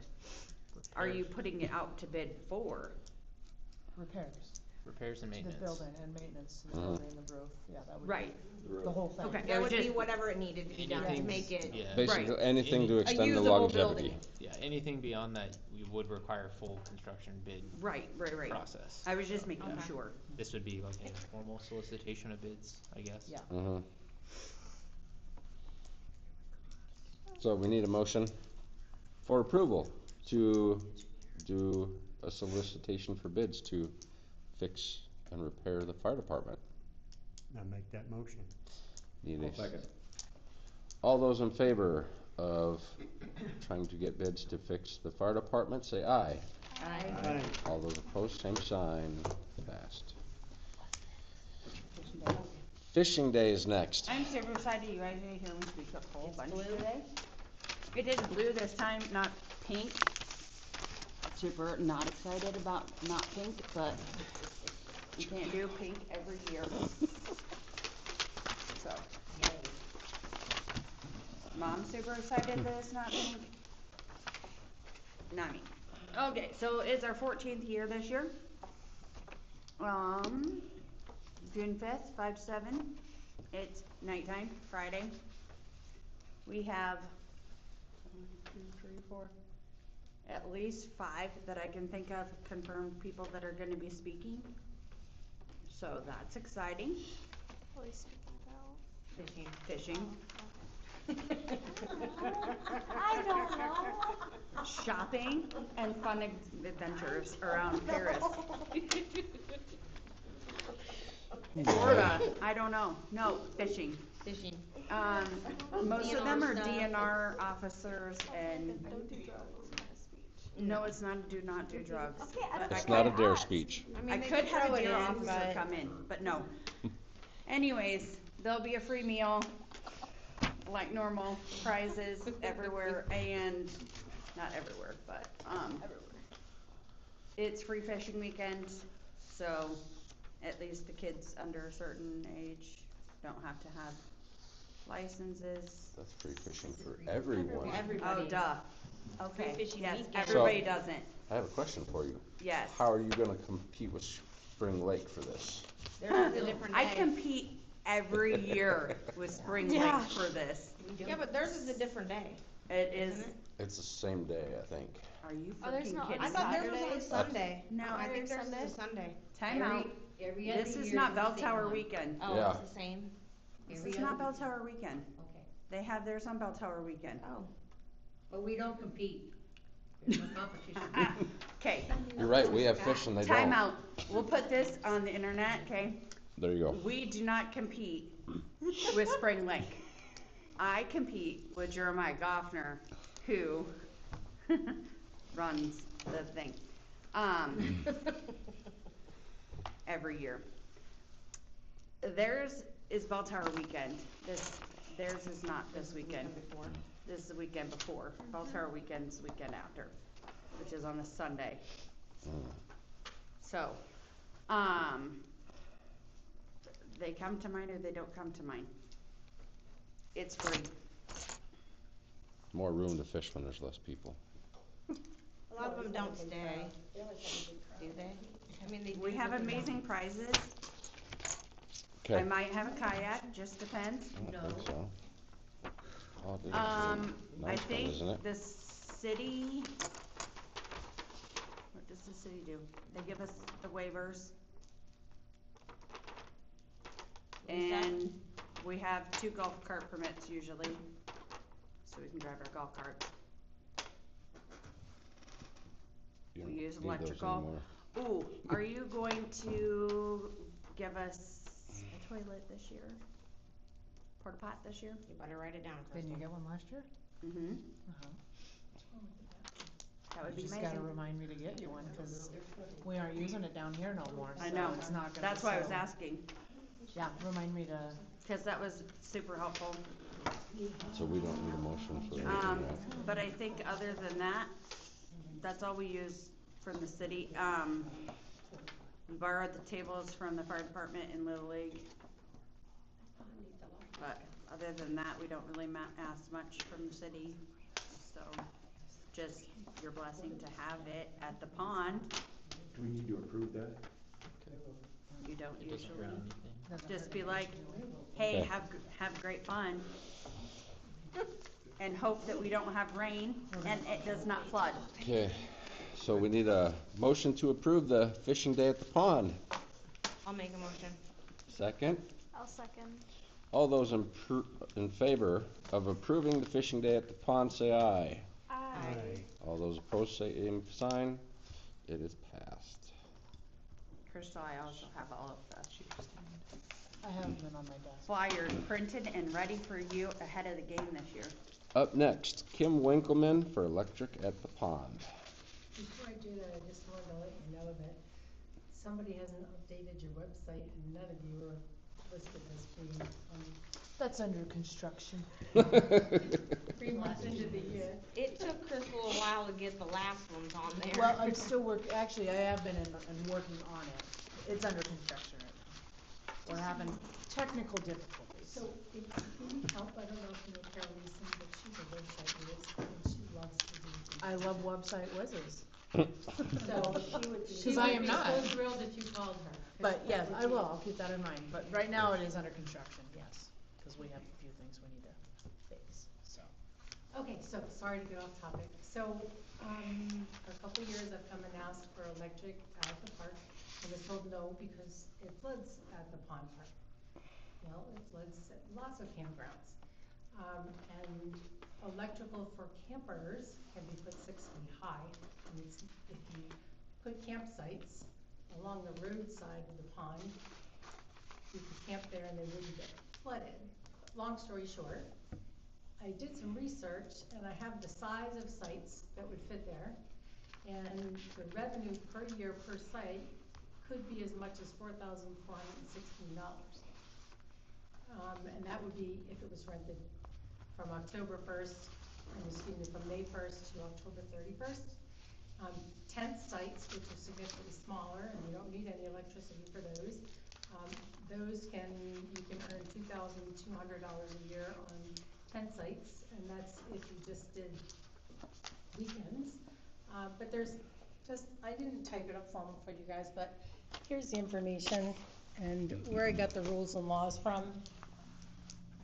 are you putting it out to bid for? Repairs and To the maintenance. building and maintenance, to the Mhm. building and the roof, yeah, that would be. Right. The whole thing. Okay. That would be Just- whatever it needed to be done to Anything- make it. Yeah. Basically, Right. anything to A extend the usable longevity. building. Yeah, anything beyond that, we would require full construction bid Right. process. I was just making Okay. sure. This would be like a formal solicitation of bids, I guess. Yeah. Mhm. So we need a motion for approval to do a solicitation for bids to fix and repair the fire department. I make that motion. Need I'll a- second. All those in favor of trying to get bids to fix the fire department, say aye. Aye. All those opposed, same sign. Passed. Fishing day is next. I'm super excited you guys are here. We speak a whole bunch today. It is blue this time, not pink. Super not excited about not pink, but you can't do pink every year. So. Mom's super excited that it's not pink. Not me. Okay, so it's our 14th year this year. June 5th, 5/7. It's nighttime, Friday. We have 1, 2, 3, 4, at least 5 that I can think of confirmed people that are gonna be speaking. So that's exciting. What are we speaking about? Fishing. I don't know. Shopping and fun adventures around Paris. Florida, I don't know. No, fishing. Fishing. Most of them are DNR stuff. DNR officers and, Don't do drugs, kind of speech. no, it's not do not do drugs. Okay, I But don't It's care. not a dare speech. I could have a deer officer come in, but no. Anyways, there'll be a free meal, like normal, prizes everywhere, and, not everywhere, but, it's free fishing weekend, So at least the kids under a certain age don't have to have licenses. That's free fishing for everyone. Oh, duh. Okay, Free fishing yes, weekend. everybody doesn't. I have a question for you. Yes. How are you gonna compete with Spring Lake for this? There's a different I day. compete every year with Spring Lake Yeah. for this. Yeah, but theirs is a different day. It is, Isn't it? It's the same day, I think. are you Oh, there's freaking no kidding I me? thought theirs was on Saturdays? Sunday. No, I think there's theirs is a Sunday. Time out. Every other This is year not the Bell same Tower one. weekend. Oh, Yeah. it's the same. This Every is other not Bell week. Tower weekend. Okay, They have theirs on Bell Tower weekend. Oh. but we don't compete. There's no competition. Okay, You're right, we have fish and they don't. time out. We'll put this on the internet, okay? There you go. We do not compete with Spring Lake. I compete with Jeremiah Goffner, who runs the thing, every year. Theirs is Bell Tower weekend. Theirs is not this weekend. This is the weekend before. Bell Tower weekend's the weekend after, which is on a Sunday. So, they come to mine or they don't come to mine. It's free. More room to fish when there's less people. A lot of them don't stay, do they? I mean, they do. We have but they don't. amazing prizes. I Okay. might have a kayak, just depends. I don't think so. Oh, it is a I nice one, think isn't it? the city, what does the city do? They give us the waivers. And we have 2 golf cart permits usually, so we can drive our golf carts. You We don't use need those electrical. anymore. Ooh, are you going to give us a toilet this year? Porta pot this year? You better write it down, Didn't you Crystal. get one last year? Mm-hmm. That would be You just amazing. gotta remind me to get you one, cause we aren't using it down here no more, I so know, it's not gonna that's why I was so- asking, Yeah, remind me to, cause that was super helpful. So we don't need a motion for anything, right? But I think other than that, that's all we use from the city. We borrowed the tables from the fire department in Little League. But other than that, we don't really ask much from the city, so just your blessing to have it at the pond. Do we need to approve that? You don't It doesn't usually, ruin anything. just be like, hey, Okay. have great fun. And hope that we don't have rain and it does not flood. Okay, so we need a motion to approve the fishing day at the pond. I'll make a motion. Second, I'll second. all those in favor of approving the fishing day at the pond, say aye. Aye. All those opposed, say same sign. It is passed. Crystal, I also have all of the I have them on my desk. flyers printed and ready for you ahead of the game this year. Up next, Kim Winkleman for electric at the pond. Before I do that, I just wanted to let you know that somebody hasn't updated your website and none of you are listed as being, that's under construction. 3 months into the year. It took Crystal a while to get the last ones on there. Well, I'm still actually, I have been and working on it. It's under construction right now. We're having technical difficulties. So if you need help, I don't know if you know Carol Leeson, but she's a website whiz and she loves to do things. I love website whizzes. Cause I am not. She would be so thrilled if you called her. But yes, I will, I'll keep that in mind, but right now it is under construction, yes, cause we have a few things we need to fix, so. Okay, so, sorry to get off topic, so, for a couple of years I've come and asked for electric at the park, and was told no because it floods at the pond park. Well, it floods at lots of campgrounds, and electrical for campers can be put 6 feet high, and it's, if you put campsites along the roadside of the pond, you could camp there and they wouldn't get flooded. Long story short, I did some research and I have the size of sites that would fit there, and the revenue per year per site could be as much as $4,416. And that would be if it was rented from October 1st, from May 1st to October 31st. tent sites, which are significantly smaller, and you don't need any electricity for those. Those you can earn $2,200 a year on tent sites, and that's if you just did weekends. But there's just, I didn't type it up for you guys, but here's the information and where I got the rules and laws from.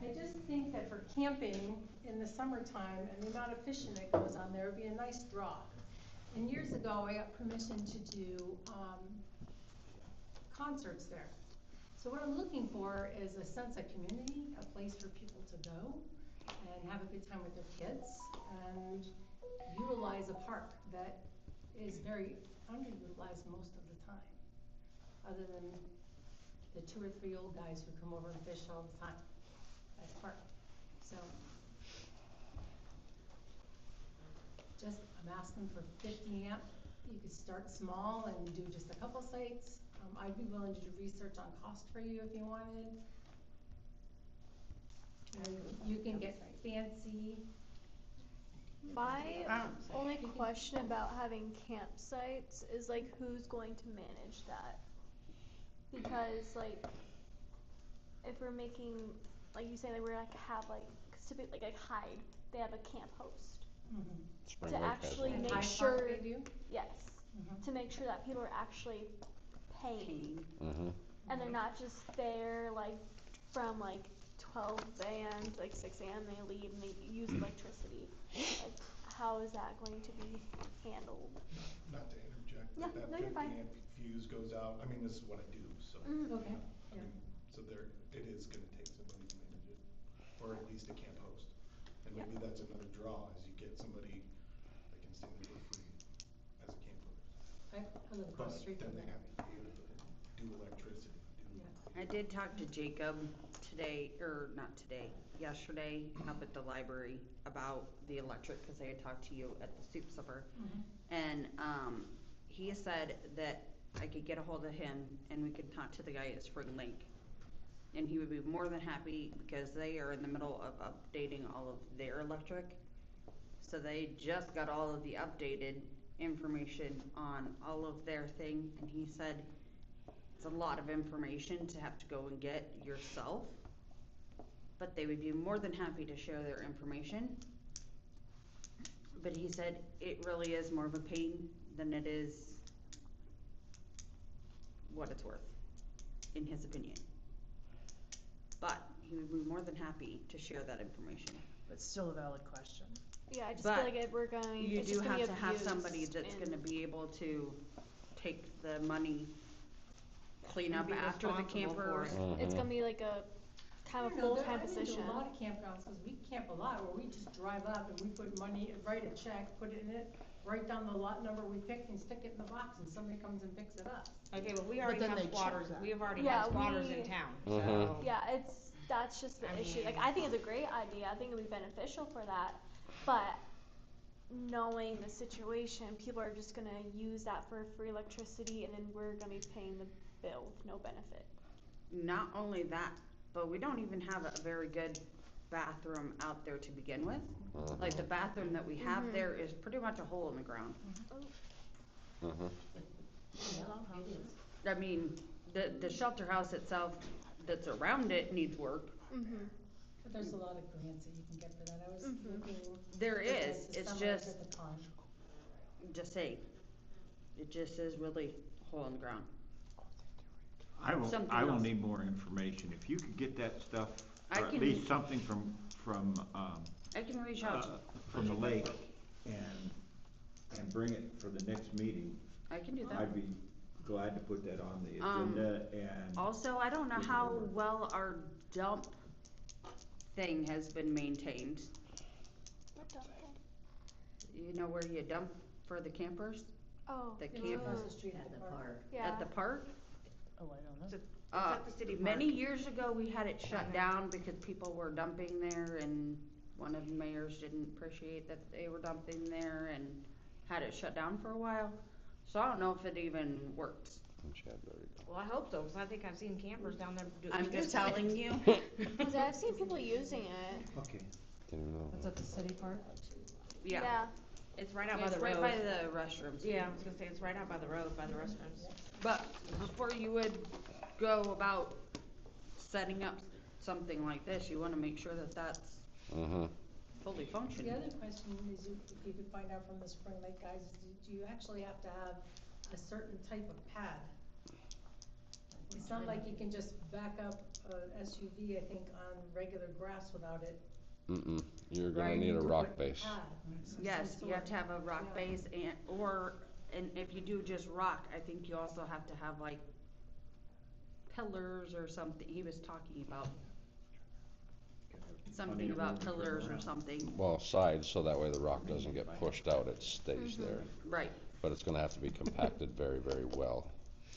I just think that for camping in the summertime and the amount of fishing that goes on there, would be a nice draw. And years ago, I got permission to do concerts there. So what I'm looking for is a sense of community, a place for people to go and have a good time with their kids and utilize a park that is very underutilized most of the time, other than the 2 or 3 old guys who come over and fish all the time at the park. So, just, I'm asking for 50 amp. You could start small and do just a couple sites. I'd be willing to do research on cost for you if you wanted. And you can get fancy. My only question about having campsites is like who's going to manage that? Because like if we're making, like you say, like we're like have like Hyde, they have a camp host. Spring To Lake has actually one. make Hyde sure, Park they do? yes, to make sure that people are actually paying, and they're not just there like from like 12 a.m. to like 6 a.m. they leave and they use electricity. Like, how is that going to be handled? Not to interject, Yeah, but that no, you're 50 fine. amp fuse goes out, I mean, this is what I do, so. Okay. I mean, so it is gonna take somebody to manage it, or at least a camp host. And maybe that's another draw, is you get somebody that can stay there for free as a camp host. I live across the street But from then they that. have to be able to do electricity, I did talk to Jacob today, or not today, yesterday, up at the library about the electric, cause I had talked to you at the soup supper. And, he said that I could get a hold of him and we could talk to the guy at Spring Lake. And he would be more than happy, because they are in the middle of updating all of their electric. So they just got all of the updated information on all of their thing, and he said it's a lot of information to have to go and get yourself. But they would be more than happy to share their information. But he said it really is more of a pain than it is what it's worth, in his opinion. But he would be more than happy to share that information. But still a valid question. Yeah, I just But feel like if we're going, You it's do just gonna have be to have somebody abused that's and- gonna be able to take the money, clean And up be after the responsible for campers. it. It's gonna be like a kind of I don't know, full-time I've been position. to a lot of campgrounds, cause we camp a lot, where we just drive up and we put money, write a check, put it in it, write down the lot number we picked and stick it in the box and somebody comes and picks it up. Okay, but we already then have they check squatters, that. we have already Yeah, had squatters we- in town, Mhm. so. Yeah, that's just the I issue. Like, mean- I think it's a great idea. I think it'd be beneficial for that. But knowing the situation, people are just gonna use that for free electricity, and then we're gonna be paying the bill with no benefit. Not only that, but we don't even have a very good bathroom out there to begin with. Like the bathroom that we have there is pretty much a hole in the ground. I mean, the shelter house itself that's around it needs work. But there's a lot of grants that you can get for that. I was looking. There for is, this it's summer just, at the pond. just say, it just is really hole in the ground. Something I will else. need more information. If you could get that stuff, I or at can- least something from, I can reach out, from the lake and bring it for the next meeting, I can do that. I'd be glad to put that on the Um, agenda and. Also, I don't know how well our dump thing has been maintained. You know where you dump for the campers? Oh. The It's camp across the street at the park. Yeah. at the park? Oh, I don't know. at the city Many park. years ago, we had it shut down because people were dumping there, and one of the mayors didn't appreciate that they were dumping there and had it shut down for a while. So I don't know if it even works. Well, I hope so, cause I think I've seen campers down there doing I'm just this. telling you. Cause I've seen people using it. Okay. That's at the city park? Yeah. It's right out by It's the right road. by the restrooms. Yeah, I was gonna say, it's right out by the road, by the restrooms. But before you would go about setting up something like this, you wanna make sure that that's Mm-hmm. fully functioning. The other question is if you could find out from the Spring Lake guys, is do you actually have to have a certain type of pad? It's not like you can just back up a SUV, I think, on regular grass without it. Mm-mm, you're gonna Right. need a You rock put base. pad, some Yes, you have to sort. have a rock Yeah. base and if you do just rock, I think you also have to have like pillars or something, he was talking about. Something about pillars or something. Well, sides, so that way the rock doesn't get pushed out, it stays there. Right. But it's gonna have to be compacted very, very well,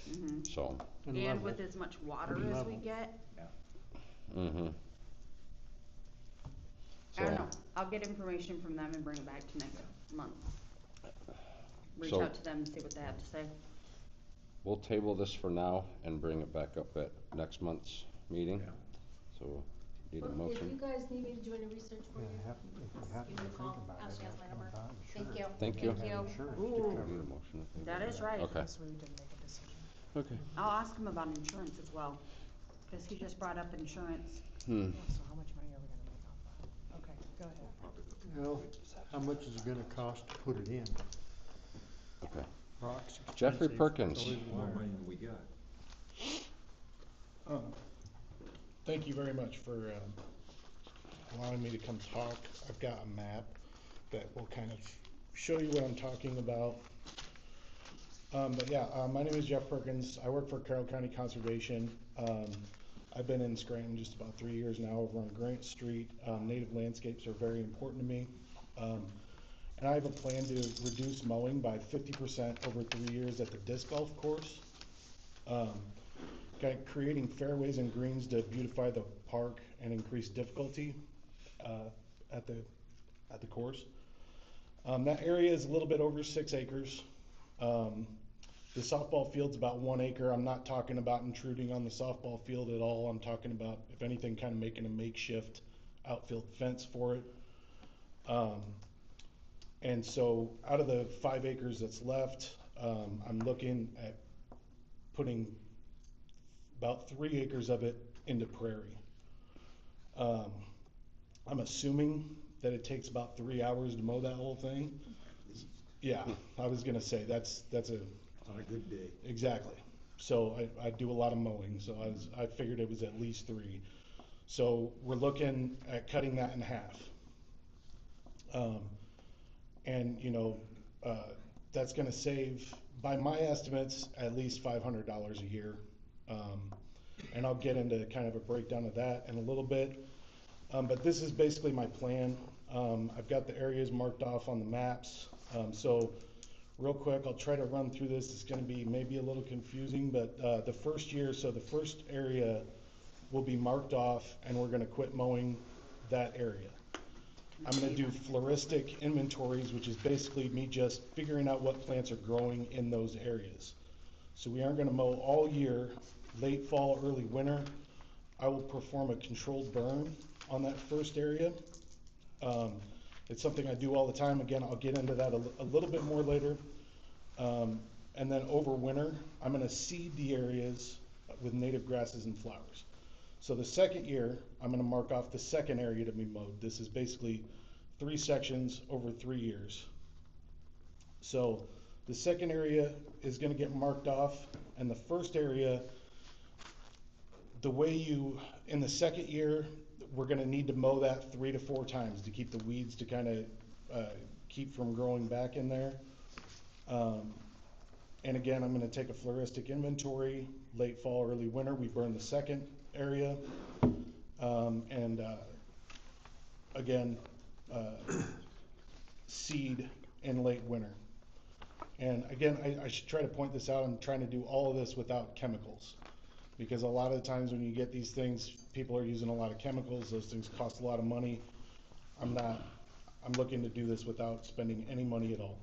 Mhm. so. And And level. with as much water as we Level. get, Mm-hmm. I don't know, I'll get information from them and bring it back to next month. Reach So- out to them and see what they have to say. We'll table this for now and bring it back up at next month's meeting. So, need a Well, motion? If you guys need me to do any research for Yeah, you, if you just happen give to me a think call, about Ashley it, has my number. about Thank insurance. you. Thank you. Thank you. Insurance to Ooh. cover Need a it. motion, I think. That is right. Okay. So we didn't make a decision. Okay. I'll ask him about insurance as well, cause he just brought up insurance. Hmm. So how much money are we gonna make off that? Okay, go ahead. Well, how much is it gonna cost to put it in? Okay. Rock's Jeffrey expensive, Perkins. so is wire. we got? Thank you very much for allowing me to come talk. I've got a map that will kind of show you what I'm talking about. But yeah, my name is Jeff Perkins. I work for Carroll County Conservation. I've been in Scranton just about 3 years now over on Grant Street. Native landscapes are very important to me. And I have a plan to reduce mowing by 50% over 3 years at the disc golf course. Kind of creating fairways and greens to beautify the park and increase difficulty at the course. That area is a little bit over 6 acres. The softball field's about 1 acre. I'm not talking about intruding on the softball field at all. I'm talking about, if anything, kind of making a makeshift outfield fence for it. And so out of the 5 acres that's left, I'm looking at putting about 3 acres of it into prairie. I'm assuming that it takes about 3 hours to mow that whole thing. Yeah, I was gonna say, that's On a good day. exactly. So I do a lot of mowing, so I figured it was at least 3. So we're looking at cutting that in half. And, you know, that's gonna save, by my estimates, at least $500 a year. And I'll get into kind of a breakdown of that in a little bit. But this is basically my plan. I've got the areas marked off on the maps. So real quick, I'll try to run through this. It's gonna be maybe a little confusing, but the first year, so the first area will be marked off and we're gonna quit mowing that area. I'm gonna do floristic inventories, which is basically me just figuring out what plants are growing in those areas. So we aren't gonna mow all year, late fall, early winter. I will perform a controlled burn on that first area. It's something I do all the time. Again, I'll get into that a little bit more later. And then over winter, I'm gonna seed the areas with native grasses and flowers. So the second year, I'm gonna mark off the second area to be mowed. This is basically 3 sections over 3 years. So the second area is gonna get marked off, and the first area, the way in the second year, we're gonna need to mow that 3 to 4 times to keep the weeds to kind of keep from growing back in there. And again, I'm gonna take a floristic inventory, late fall, early winter, we burn the second area. Again, seed in late winter. And again, I should try to point this out, I'm trying to do all of this without chemicals. Because a lot of the times when you get these things, people are using a lot of chemicals, those things cost a lot of money. I'm looking to do this without spending any money at all.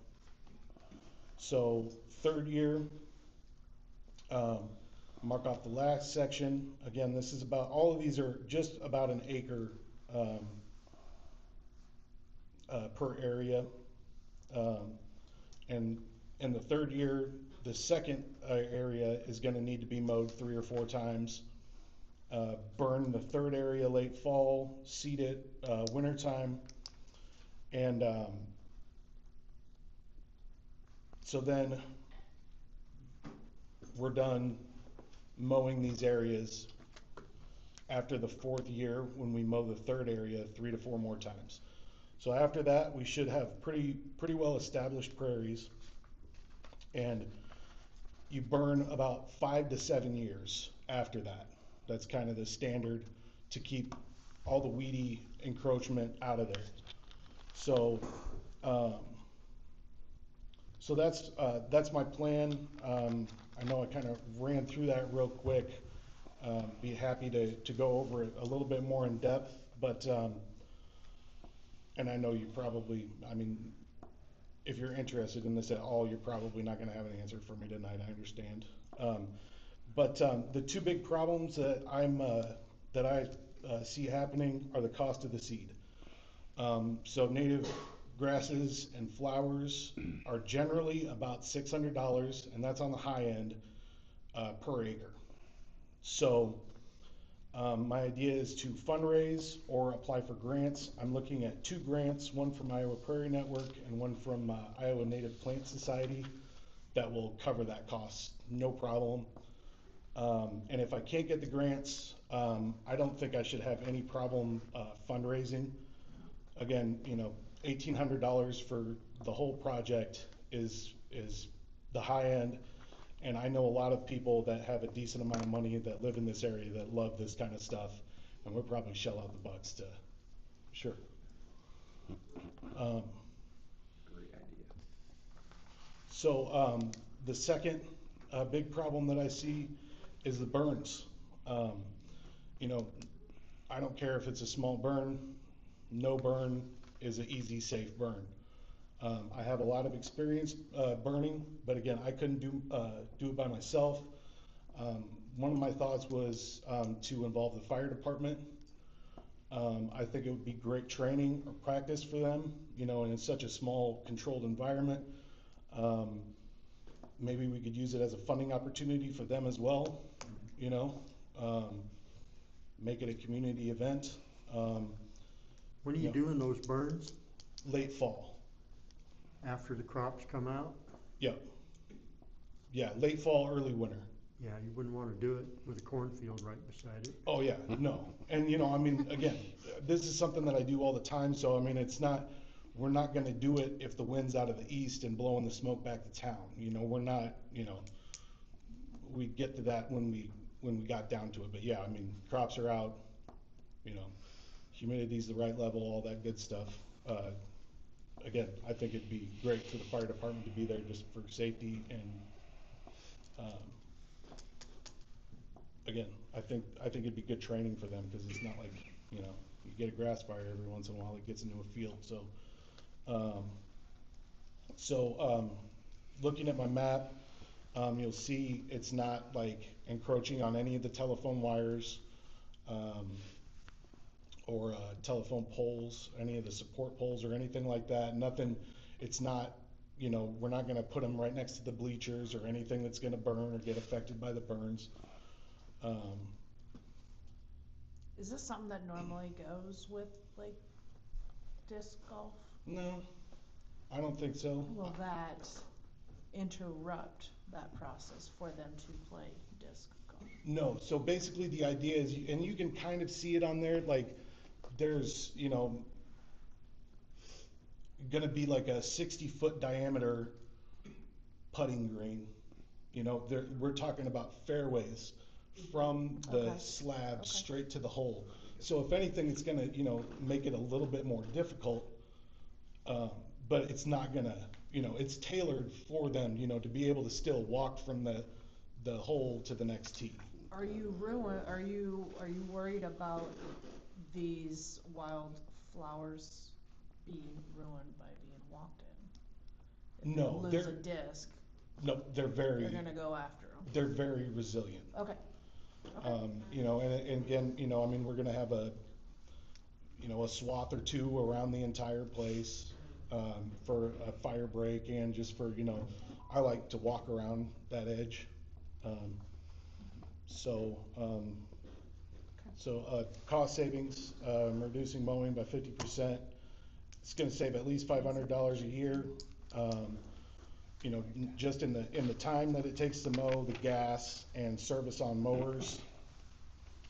So third year, mark off the last section. Again, this is about, all of these are just about an acre per area. And in the third year, the second area is gonna need to be mowed 3 or 4 times. Burn the third area late fall, seed it, wintertime. And, so then we're done mowing these areas after the 4th year when we mow the third area 3 to 4 more times. So after that, we should have pretty well established prairies. And you burn about 5 to 7 years after that. That's kind of the standard to keep all the weedy encroachment out of there. So, so that's my plan. I know I kind of ran through that real quick. Be happy to go over it a little bit more in depth, but, and I know you probably, I mean, if you're interested in this at all, you're probably not gonna have an answer for me tonight, I understand. But the 2 big problems that I see happening are the cost of the seed. So native grasses and flowers are generally about $600, and that's on the high end, per acre. So my idea is to fundraise or apply for grants. I'm looking at 2 grants, one from Iowa Prairie Network and one from Iowa Native Plant Society, that will cover that cost, no problem. And if I can't get the grants, I don't think I should have any problem fundraising. Again, you know, $1,800 for the whole project is the high end. And I know a lot of people that have a decent amount of money that live in this area that love this kind of stuff, and we'll probably shell out the bucks to, sure. Great idea. So the second big problem that I see is the burns. You know, I don't care if it's a small burn, no burn is an easy, safe burn. I have a lot of experience burning, but again, I couldn't do it by myself. One of my thoughts was to involve the fire department. I think it would be great training or practice for them, you know, and in such a small, controlled environment. Maybe we could use it as a funding opportunity for them as well, you know, make it a community event. When are you doing those burns? Late fall. After the crops come out? Yep. Yeah, late fall, early winter. Yeah, you wouldn't wanna do it with a cornfield right beside it. Oh, yeah, no. And, you know, I mean, again, this is something that I do all the time, so, I mean, it's not, we're not gonna do it if the wind's out of the east and blowing the smoke back to town. You know, we're not, you know, we'd get to that when we got down to it. But yeah, I mean, crops are out, you know, humidity's the right level, all that good stuff. Again, I think it'd be great for the fire department to be there just for safety and, again, I think it'd be good training for them, because it's not like, you know, you get a grass fire every once in a while, it gets into a field, so. Looking at my map, you'll see it's not like encroaching on any of the telephone wires, or telephone poles, any of the support poles or anything like that. Nothing, it's not, you know, we're not gonna put them right next to the bleachers or anything that's gonna burn or get affected by the burns. Is this something that normally goes with, like, disc golf? No, I don't think so. Will that interrupt that process for them to play disc golf? No, so basically the idea is, and you can kind of see it on there, like, there's, you know, gonna be like a 60-foot diameter putting green. You know, we're talking about fairways from the slab straight to the hole. So if anything, it's gonna, you know, make it a little bit more difficult, but it's not gonna, you know, it's tailored for them, you know, to be able to still walk from the hole to the next tee. Are you worried about these wild flowers being ruined by being walked in? If No, they lose a disc, no, they're gonna go after them. They're very resilient. Okay. You know, and again, you know, I mean, we're gonna have a swath or two around the entire place. for a fire break and just for, I like to walk around that edge. So cost savings, reducing mowing by 50%. It's gonna save at least $500 a year. Just in the time that it takes to mow, the gas and service on mowers,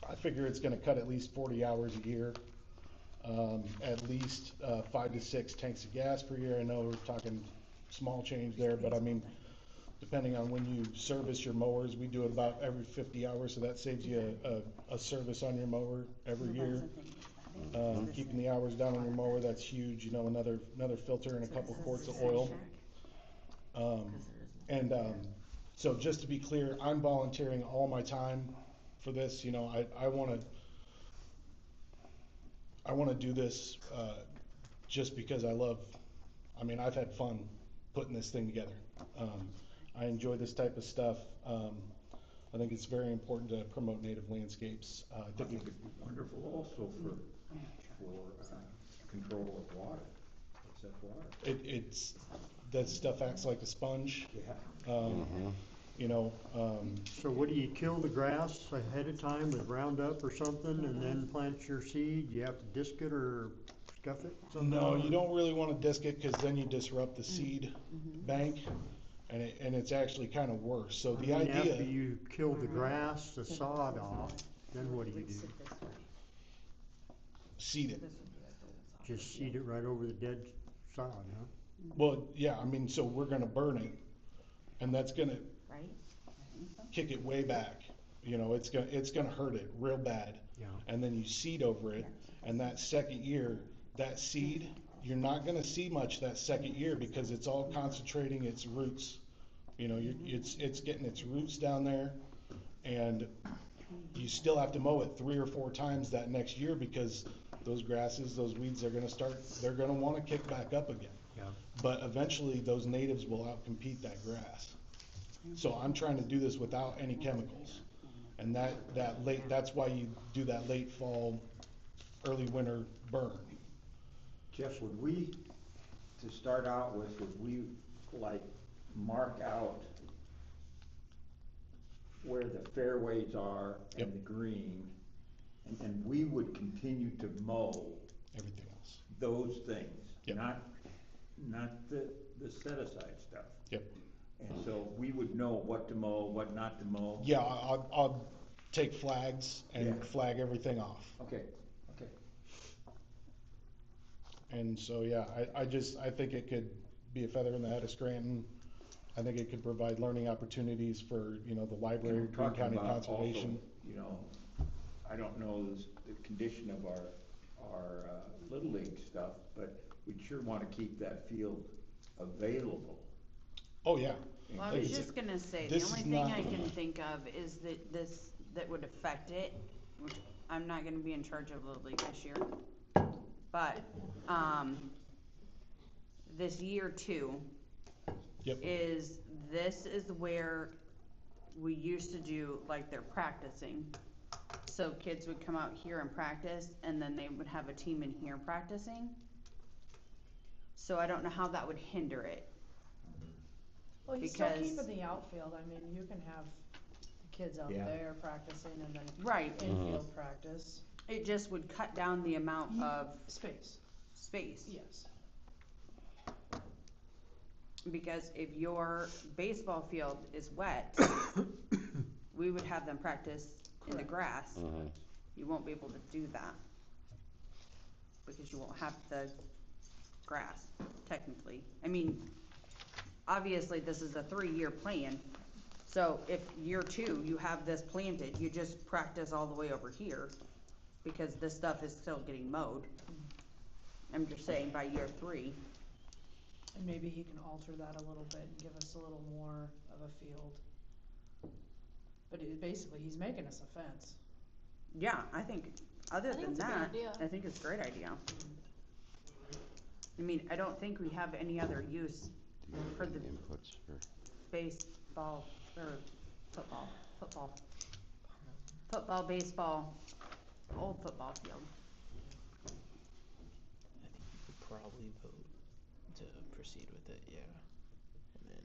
I figure it's gonna cut at least 40 hours a year. At least 5 to 6 tanks of gas per year. I know we're talking small change there, but I mean, depending on when you service your mowers, we do it about every 50 hours, so that saves you a service on your mower every year. Keeping the hours down on your mower, that's huge, another filter and a couple quarts of oil. So just to be clear, I'm volunteering all my time for this. I wanna do this just because I've had fun putting this thing together. I enjoy this type of stuff. I think it's very important to promote native landscapes. I think it'd be wonderful also for control of water, excess water. That stuff acts like a sponge. Yeah. So what do you kill the grass ahead of time with Roundup or something and then plant your seed? You have to disc it or scuff it somehow? No, you don't really wanna disc it, cause then you disrupt the seed bank, and it's actually kinda worse. So the idea. After you kill the grass, the sod off, then what do? Seed it. Just seed it right over the dead sod, huh? Well, yeah, so we're gonna burn it, and that's gonna kick it way back. It's gonna hurt it real bad. Yeah. And then you seed over it, and that second year, that seed, you're not gonna see much that second year because it's all concentrating its roots. It's getting its roots down there, and you still have to mow it 3 or 4 times that next year because those grasses, those weeds are they're gonna wanna kick back up again. Yeah. But eventually, those natives will outcompete that grass. So I'm trying to do this without any chemicals. And that's why you do that late fall, early winter burn. Jeff, to start out with, would we mark out where the fairways are and the green, and we would continue to mow everything else, those things, not the set-aside stuff. Yep. And so we would know what to mow, what not to mow. Yeah, I'll take flags and flag everything off. Okay. And so, I think it could be a feather in the head of Scranton. I think it could provide learning opportunities for, the library, Green County Conservation. Also, I don't know the condition of our Little League stuff, but we'd sure want to keep that field available. Oh, yeah. Well, I was just gonna say, the only thing I can think of is that would affect it, which I'm not gonna be in charge of Little League this year. But, this year 2 this is where we used to do their practicing. So kids would come out here and practice, and then they would have a team in here practicing. So I don't know how that would hinder it. Well, you still keep in the outfield, you can have the kids out there practicing and then infield practice. It just would cut down the amount of Space. Yes. Because if your baseball field is wet, we would have them practice in the grass. You won't be able to do that because you won't have the grass, technically. Obviously, this is a 3-year plan. So if year 2, you have this planted, you just practice all the way over here because this stuff is still getting mowed. I'm just saying by year 3. And maybe he can alter that a little bit and give us a little more of a field. But basically, he's making us a fence. Yeah, I think, other than it's a good that, idea. I think it's a great idea. I don't think we have any other use for the inputs for baseball, or football, baseball, old football field. I think you could probably vote to proceed with it, yeah. And then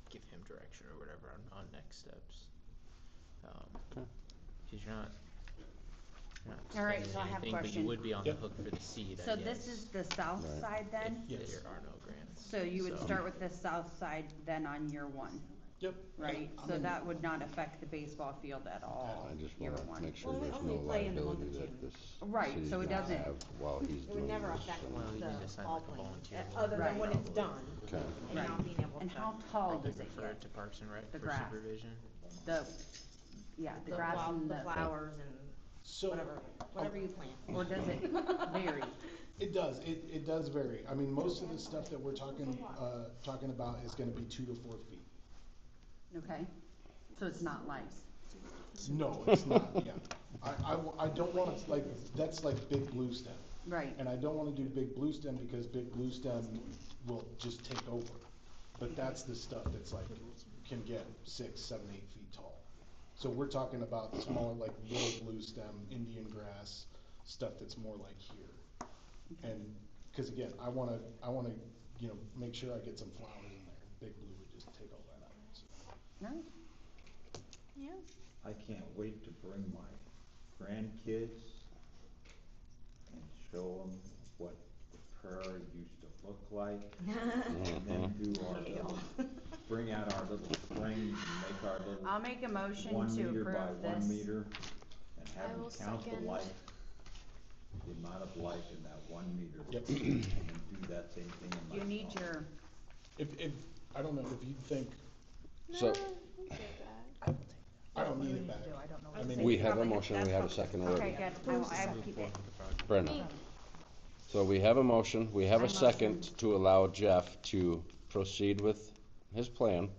give him direction or whatever on next steps. Okay. Cause you're not All right, spending so I have a anything, but you question. would be on the hook for the seed, I So guess. this is the south Right. side then? If there are no grants. So you would So- start with the south side then on year one, Yep. right? I'm So in- that would not affect the baseball field at all, I just year wanna one. make sure Well, we there's only no play in the month liability of that June. this Right, city's so it gonna doesn't- have while he's It would doing never this, affect so- Well, you need to the sign ball like a playing, volunteer other than when Right. it's done. Okay. And Right. not being able And to. how tall Probably does it refer get? it to Parks and Rec The for grass. supervision. The, yeah, the grass and the flowers and So. whatever you plant. or does it vary? It does, it does vary. I mean, most of the stuff that we're talking about is gonna be 2 to 4 feet. Okay, so it's not lice? No, it's not, yeah. I don't wanna, like, that's like big blue stem. Right, And I don't wanna do big blue stem because big blue stem will just take over. But that's the stuff that's like, can get 6, 7, 8 feet tall. So we're talking about smaller, like little blue stem, Indian grass, stuff that's more like here. And, cause again, I wanna, make sure I get some flowers in there. Big blue would just take all that out, so. no, Yeah. I can't wait to bring my grandkids and show them what the prairie used to look like. And then do our little, bring out our little springs and make our little I'll make a motion 1 to meter by approve 1 this. meter and have I them will count the second. light, the amount of light in that 1 meter. Yep. And then do that same thing in my. You need phone. your, If, I don't know, if you think, So, No, we get that. I don't What do need we it need to back. do? I don't know. I what mean, to we say. have a motion, we have a second okay, already. good, I will keep it. Brenda. So we have a motion, we have I a second motion. to allow Jeff to proceed with his plan.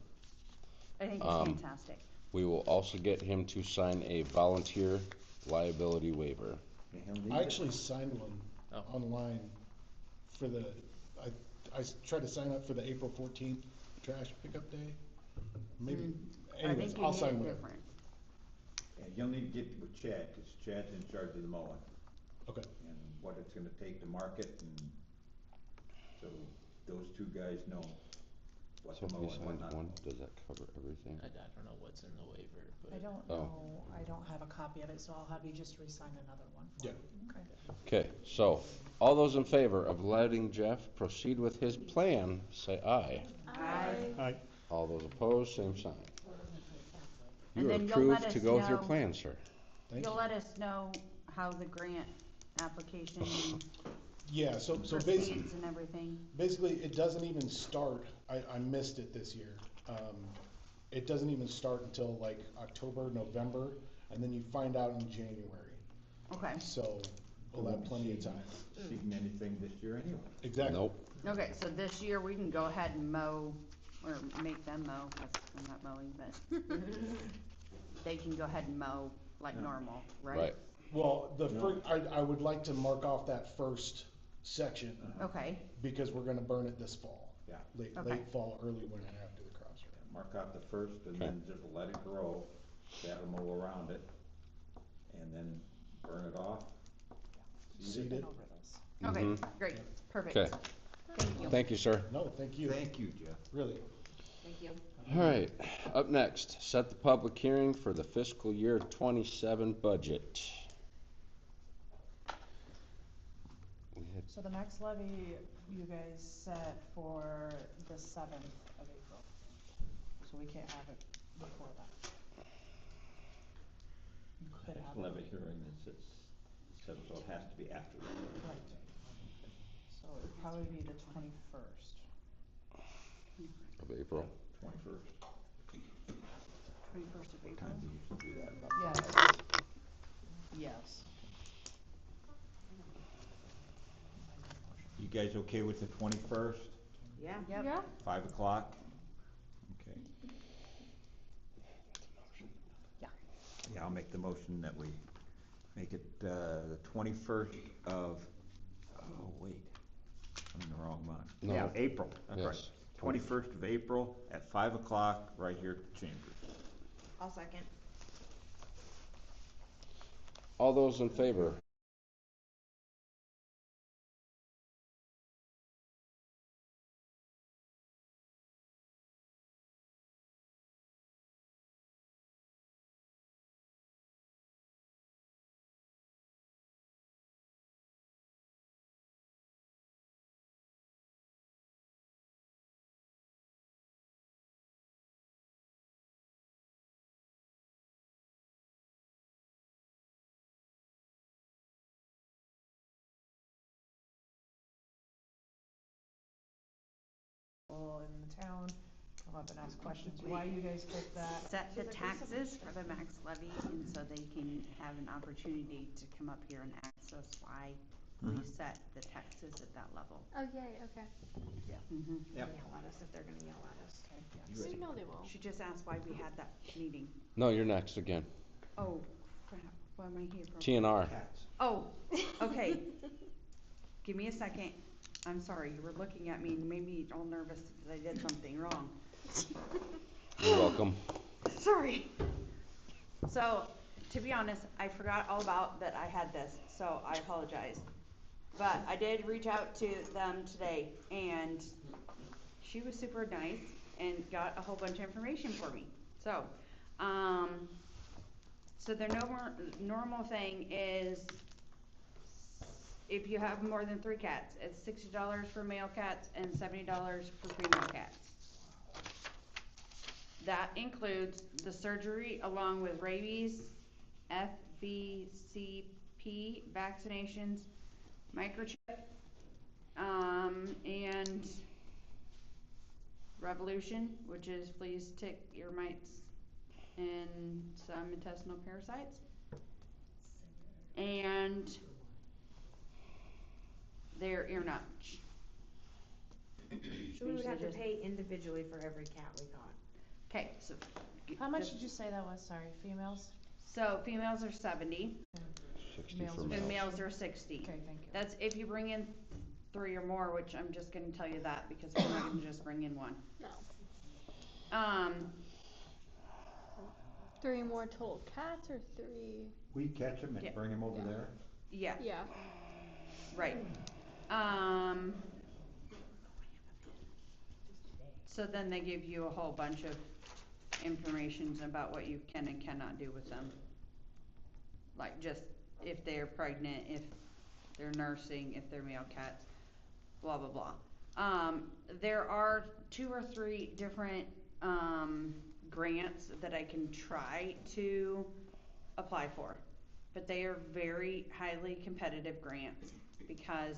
I think it's Um, fantastic. We will also get him to sign a volunteer liability waiver. Yeah, he'll need I it. actually signed one Oh. online for the, I tried to sign up for the April 14th trash pickup day. Maybe, I anyways, think you I'll need sign it whatever. different. Yeah, you'll need to get with Chad, cause Chad's in charge of the mowing. Okay. And what it's gonna take to market, and so those two guys know what So to if mow he and what signs not to one, mow. does that cover everything? I don't know what's in the waiver, but. I don't Oh. know, I don't have a copy of it, so I'll have you just re-sign another one for Yeah. me. Okay. Okay, so, all those in favor of letting Jeff proceed with his plan, say aye. Aye. All those opposed, same sign. And You are then you'll let approved to us go with your know- plan, sir. Thank You'll you. let us know how the grant application Yeah, so basically, proceeds and everything? basically, it doesn't even start, I missed it this year. It doesn't even start until like October, November, and then you find out in January. Okay, So we'll have plenty of time. Seeing anything this year anyway. Exactly. Nope. okay, so this year we can go ahead and mow, or make them mow, 'cause I'm not mowing, but they can go ahead and mow like Yeah. normal, right? Right. Well, the No. first, I would like to mark off that first section Okay, because we're gonna burn it this fall. Yeah. Late Okay. fall, early winter after the crops are. Mark out the first and then just let it grow, have them mow around it, and then burn it off. Seed Seed it. it. Over this. okay, Mhm. great, perfect. Okay, Thank you. thank you, sir. No, thank you, Thank you, Jeff. really. Thank you. All right, up next, set the public hearing for the fiscal year 27 budget. We had So the max levy you guys set for the 7th of April. So we can't have it before that. You could have Levy it, hearing is, so it has to be after that. right. So it would probably be the 21st. of April. 21st. 21st of What April? time do you used to do that? About Yes. 5? Yes. You guys okay with the 21st, Yeah. Yep. Yeah. 5 o'clock? Okay. Yeah. Yeah, I'll make the motion that we make it, the 21st of, oh, wait, I'm in the wrong month. No. Yeah, April, that's right. Yes. 21st of April at 5 o'clock, right here at the Chambers. I'll second. All those in favor people in the town come up and ask questions, why you guys took that. Set the taxes for the max levy, and so they can have an opportunity to come up here and ask us why we set the taxes at that level. Oh, yay, okay. Mm-hmm. Yell at us if they're gonna yell at us. You know they will. She just asked why we had that meeting. No, you're next again. Oh, crap, what am I here for? TNR. Oh, okay. Give me a second. I'm sorry, you were looking at me and made me all nervous because I did something wrong. You're welcome. Sorry. So, to be honest, I forgot all about that I had this, so I apologize. But I did reach out to them today, and she was super nice and got a whole bunch of information for me. So, so their normal thing is if you have more than 3 cats, it's $60 for male cats and $70 for female cats. That includes the surgery along with rabies, FVCP vaccinations, microchip, and Revolution, which is fleas, tick, ear mites, and some intestinal parasites. And their ear notch. So we would have to pay individually for every cat we caught. Okay, so. How much did you say that was, sorry, females? So females are 70. 60 Males for are And males. males are 60. Okay, thank you. That's if you bring in 3 or more, which I'm just gonna tell you that because we're not gonna just bring in 1. No. 3 more total cats or 3? We catch them Yeah. and bring them over there? Yeah, Yeah. right. So then they give you a whole bunch of information about what you can and cannot do with them. Like just if they're pregnant, if they're nursing, if they're male cats, blah, blah, blah. There are 2 or 3 different, grants that I can try to apply for. But they are very highly competitive grants because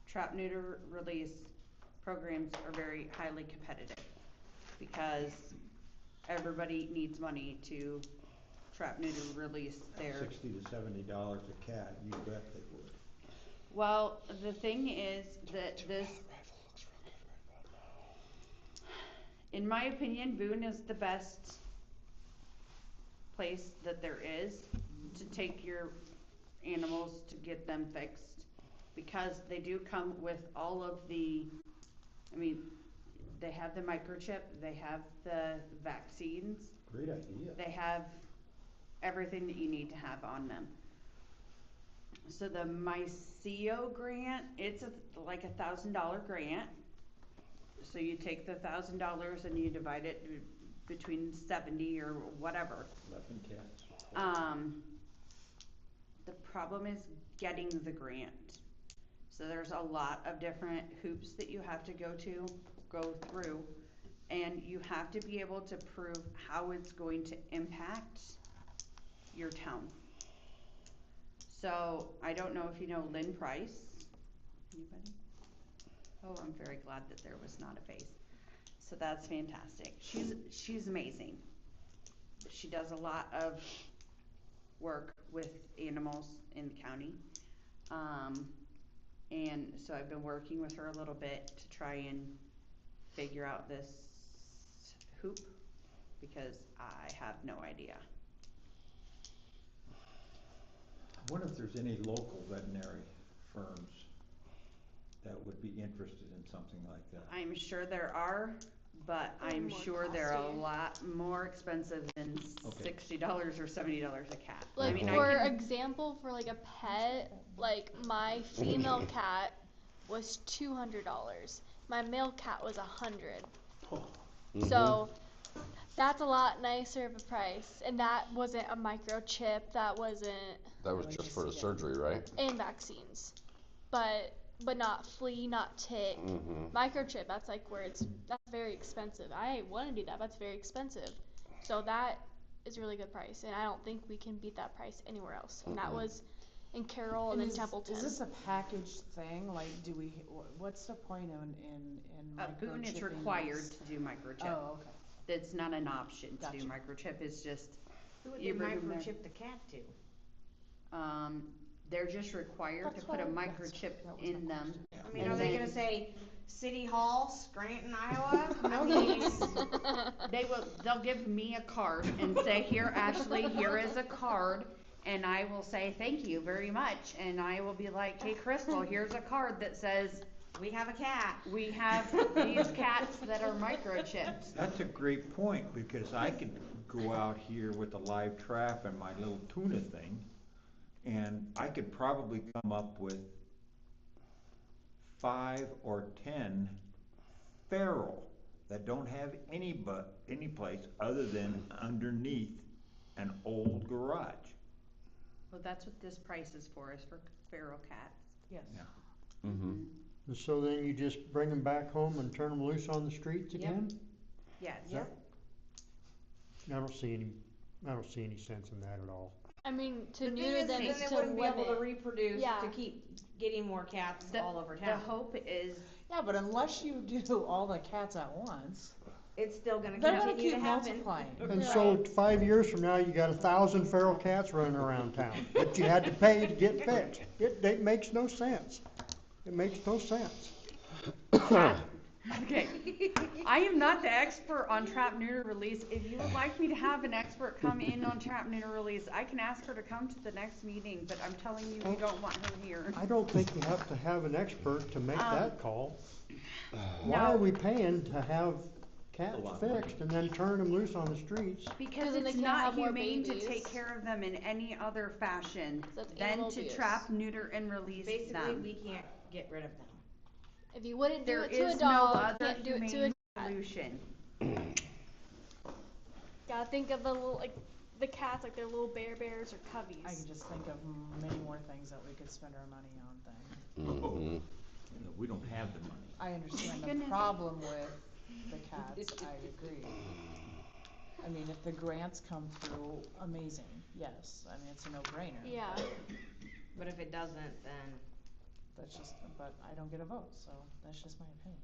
trap, neuter, release programs are very highly competitive because everybody needs money to trap, neuter, release their. $60 to $70 a cat, you bet they would. Well, the thing is that this, in my opinion, Boone is the best place that there is to take your animals to get them fixed because they do come with all of the, I mean, they have the microchip, they have the vaccines, Great idea. they have everything that you need to have on them. So the MyCEO grant, it's like $1,000 grant. So you take the $1,000 and you divide it between 70 or whatever. 11 cats. The problem is getting the grant. So there's a lot of different hoops that you have to go through, and you have to be able to prove how it's going to impact your town. So I don't know if you know Lynn Price. Anybody? Oh, I'm very glad that there was not a face. So that's fantastic. She's amazing. She does a lot of work with animals in the county. And so I've been working with her a little bit to try and figure out this hoop because I have no idea. I wonder if there's any local veterinary firms that would be interested in something like that. I'm sure there are, but They're I'm more sure they're a costly. lot more expensive than Okay. $60 or $70 a cat. Like I mean, for I can, example, for like a pet, like my female cat was $200. My male cat was $100. So that's a lot nicer of a price, and that wasn't a microchip. That wasn't That was just for the surgery, right? and vaccines, but not flea, not tick. Microchip. That's like where that's very expensive. I want to do that. That's very expensive. So that is a really good price, and I don't think we can beat that price anywhere else. And that was and Carroll, and then Templeton. Is this a packaged thing? Like, do we, what's the point in Boone is microchipping required these? to do microchip. Oh, okay. It's not an option to do Gotcha. microchip, it's just, Who would you they bring them there. microchip the cat to? They're just required to That's put a what I- microchip that was my in them. I mean, And are they then- gonna say City Hall, Scranton, Iowa? No, they'll give me a card and say, here, Ashley, here is a card, and I will say, thank you very much, and I will be like, hey, Crystal, here's a card that says, We have a cat. we have these cats that are microchipped. That's a great point, because I could go out here with a live trap and my little tuna thing, and I could probably come up with 5 or 10 feral that don't have any place other than underneath an old garage. Well, that's what this price is for feral cats. Yes. Yeah. Mm-hmm. And so then you just bring them back home and turn them loose on the streets Yep. again? Yes. Yep. I don't see any sense in that at all. I mean, to The thing neuter is, them then is they to wouldn't be able to limit. reproduce Yeah. to keep getting more cats all over The town. hope is, Yeah, but unless you do all the cats at once, It's still gonna they're gonna continue keep to happen. multiplying. And so 5 years from now, you got 1,000 feral cats running around town that you had to pay to get fixed. It makes no sense. It makes no sense. okay, I am not the expert on trap neuter release. If you would like me to have an expert come in on trap neuter release, I can ask her to come to the next meeting, but I'm telling you, we don't want her here. I don't think you have to have an expert to make that call. Why no. are we paying to have cats fixed and then turn them loose on the streets? Because then they it's can't not have more humane to babies. take care of them in any other fashion That's than animal to abuse. trap, neuter, and release Basically, them. we can't get rid of them. If you wouldn't do There it to a is no dog, you other can't do it to a humane cat. solution. Gotta think of the little, like, the cats, like they're little bears or cubbies. I can just think of many more things that we could spend our money on than. Mm-hmm. We don't have the money. I understand the Goodness. problem with the cats, I agree. I mean, if the grants come through, amazing, yes, I mean, it's a no-brainer. Yeah. But if it doesn't, then That's just, but I don't get a vote, so that's just my opinion.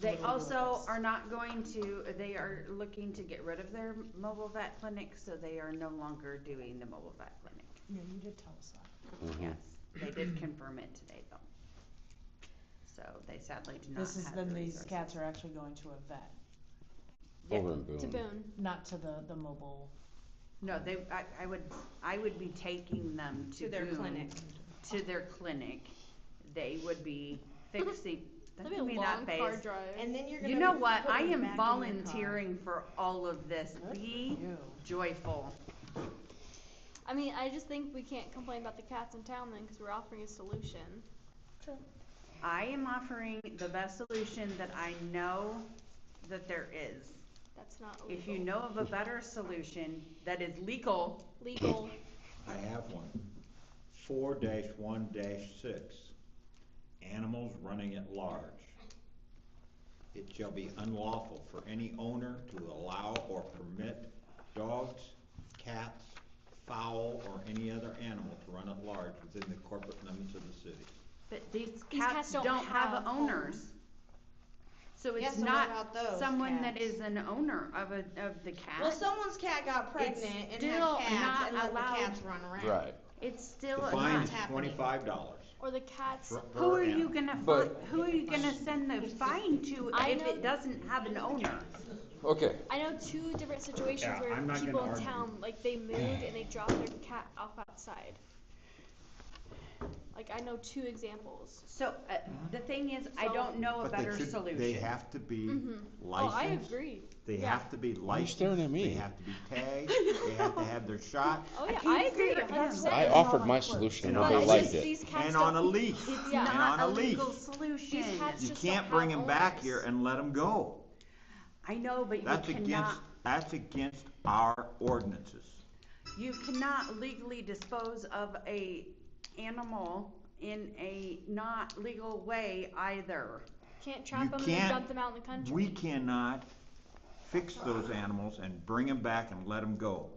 They also are not going to, they are looking to get rid of their mobile vet clinic, so they are no longer doing the mobile vet clinic. Yeah, you did tell us that. Mm-hmm. Yes, they did confirm it today though. So they sadly do not This is, have then the these resources. cats are actually going to a vet, Over in To Boone. Boone. not to the mobile. No, I would be taking them to to their Boone, clinic. to their clinic. They would be fixing, That'd be give a me that long car face. drive. And then you're gonna. You know what, put I them am back in your car. volunteering for all of this. Be You. joyful. I mean, I just think we can't complain about the cats in town then, because we're offering a solution. I am offering the best solution that I know that there is. That's not illegal. If you know of a better solution that is legal, Legal. I have one. 4-1-6, animals running at large. It shall be unlawful for any owner to allow or permit dogs, cats, fowl, or any other animal to run at large within the corporate limits of the city. but these These cats cats don't don't have have owners. owners. So Yeah, it's so what not about those someone that cats? is an owner of the cat. Well, someone's cat got pregnant and still had cats not and let allowed. the cats run around. Right. It's still The fine not. is happening. $25. Or the cats. Who are you gonna, But- who are you gonna send the fine to I if know- it doesn't have an owner? Okay. I know two different situations Yeah, where I'm not people gonna in argue. town, like, they moved and they dropped their cat off outside. Like, I know two examples. So, the thing is, I So- don't know a But better they solution. they have to be Oh, I licensed. agree. They Yeah. have to be you licensed. staring at me? They have to be tagged. They have to have their shot. Oh, yeah, can't I agree, figure it out. 100%. I offered my solution and No, nobody it's liked just it. these cats And on a don't- leash. It's Yeah. And not on a a leash. legal solution. These cats You just can't don't bring have them back owners. here and let them go. I know, but That's you against, our ordinances. you cannot legally dispose of a animal in a not legal way either. Can't trap You them and can't- dump them out in the country. We cannot fix those animals and bring them back and let them go.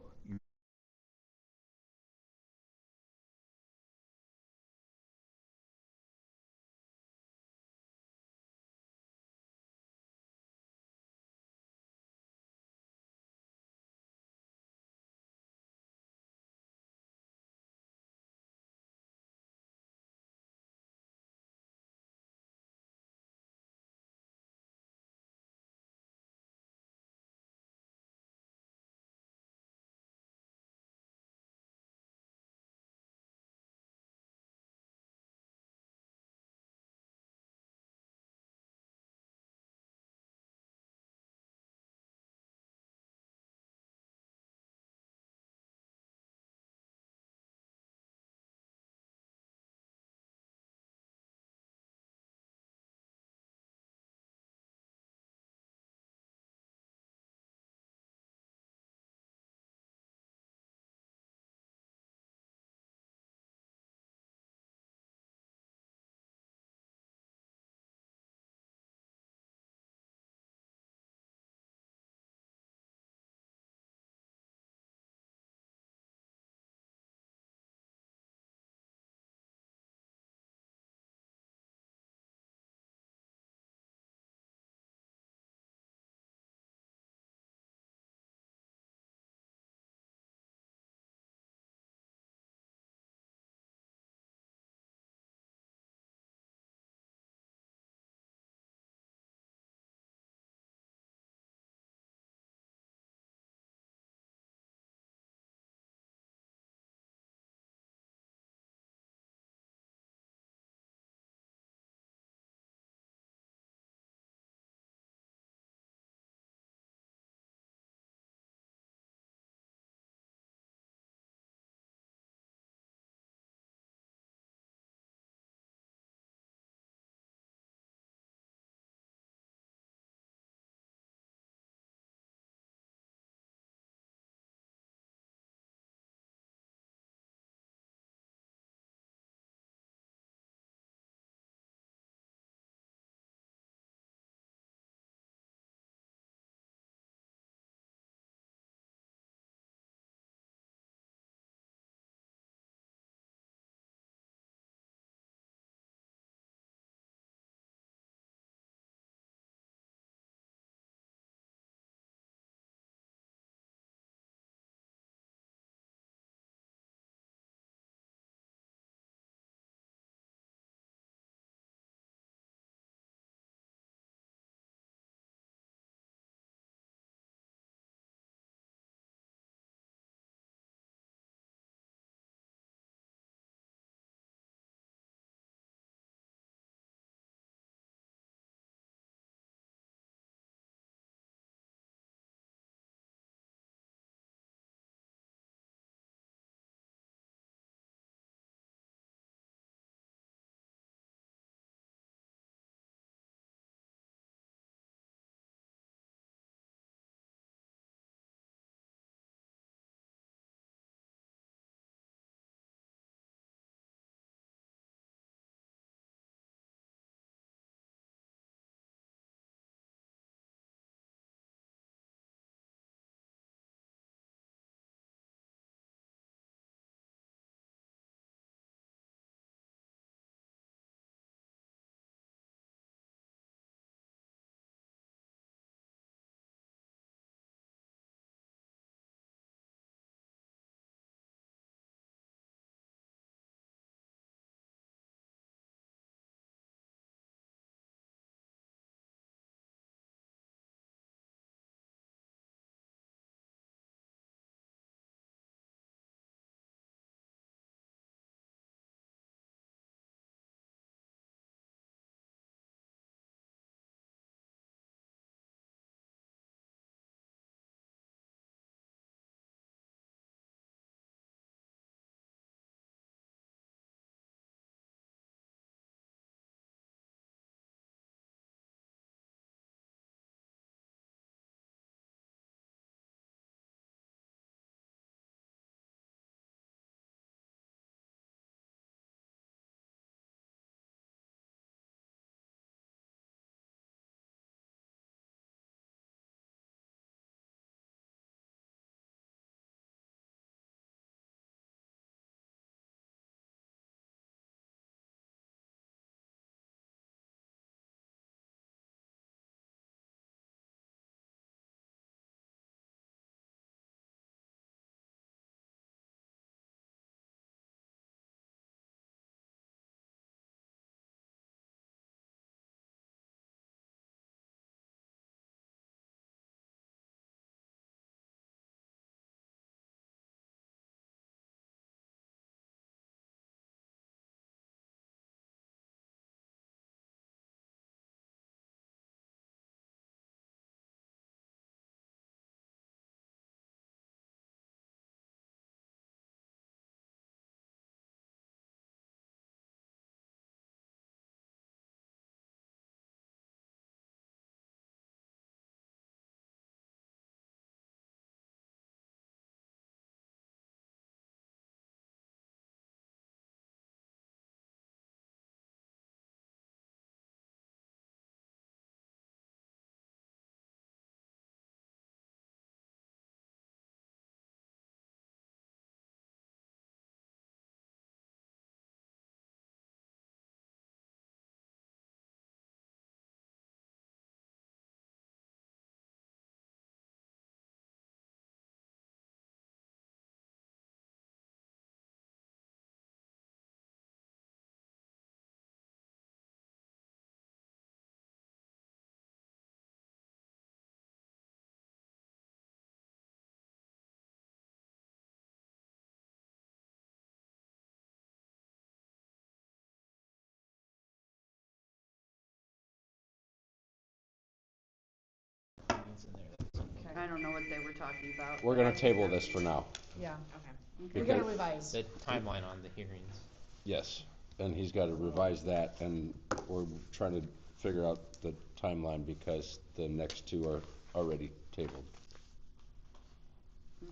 I don't know what they were talking about. We're gonna table this for now. Yeah, Okay. we gotta revise. The timeline on the hearings. Yes, and he's gotta revise that, and we're trying to figure out the timeline because the next two are already tabled.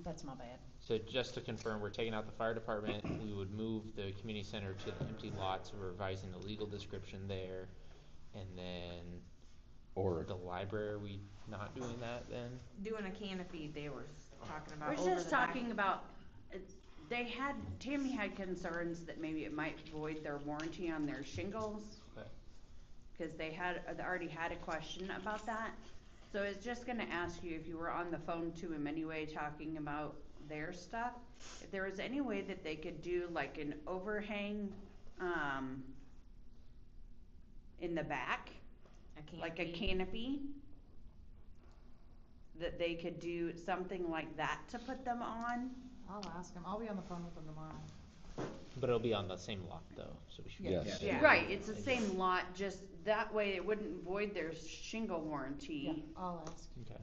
That's my bad. So just to confirm, we're taking out the fire department, we would move the community center to the empty lots, we're revising the legal description there, and then Or the library, are we not doing that then? Doing a canopy, they were talking about We're over just the back. talking about, Tammy had concerns that maybe it might void their warranty on their shingles. Okay. Cause they already had a question about that. So it's just gonna ask you if you were on the phone to him anyway, talking about their stuff. If there was any way that they could do like an overhang, in the back, like a canopy. That they could do something like that to put them on. I'll ask him, I'll be on the phone with him tomorrow. But it'll be on the same lot though, so we should. Yes. Yeah. Right, it's the same lot, just that way it wouldn't void their shingle warranty. Yeah, I'll ask. Okay.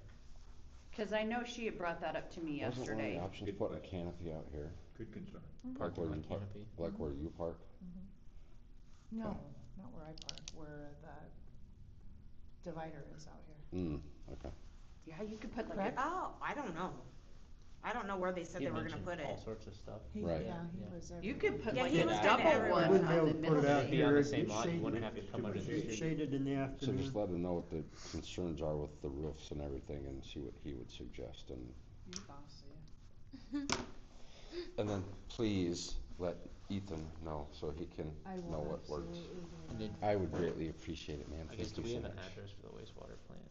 Cause I know she had brought that up to me Wasn't one of yesterday. the options putting a canopy out here, Good concern. like where you Parking lot park, canopy. like where you park? No, not where I park, where the divider is out here. Okay. Yeah, you could put like Correct? a, Oh, I don't know. I don't know where they said He they were gonna mentioned put it. all sorts of stuff. He, Right. yeah, he Yeah. was you everywhere. could put Yeah, like he a was double kinda everywhere. one Wouldn't be on able the to middle put it out there. Be on here, the same lot, you shaded- wouldn't have to come under the street. shaded in the So afternoon. just let him know what the concerns are with the roofs and everything and see what he would suggest and, You boss, yeah. and then please let Ethan know so he can I will know what works. absolutely do And that. then- I would greatly appreciate it, man. I guess, Thank do we you have so an much. address for the wastewater plant?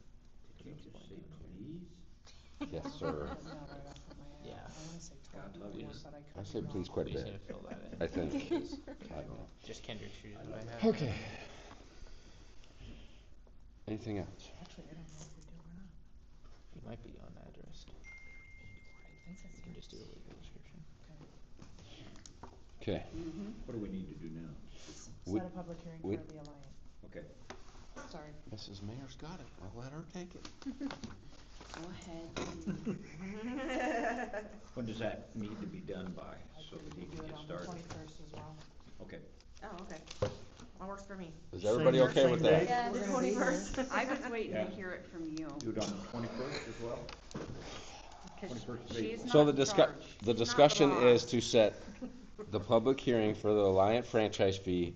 Did you just say please? Yes, sir. Not right off of my head. Yeah. I wanna say God 12, love you. but I I could say be please wrong. quite a We just bit. need to fill that in. I think. I don't know. Just Kendrick Street is what I have. Okay. Anything else? Actually, I don't know if we do or not. He might be on that address. I think You can just do a legal description. Okay. What do we need to do now? We- Set a public hearing we- for the Alliance. Okay. Sorry. Mrs. Mayor's got it. I'll let her take it. Go ahead. When does that need to be done by, I so could that he do can it get on the started? 21st as well. Okay. Oh, okay. That works for me. Is everybody Same- okay same with day? that? Yeah, the We're gonna be here. 21st. I was waiting to Yeah. hear it from you. Do it on the 21st as well? 'Cause 21st of she's April. So not the in charge. the discussion is to set the public hearing for the Alliant franchise fee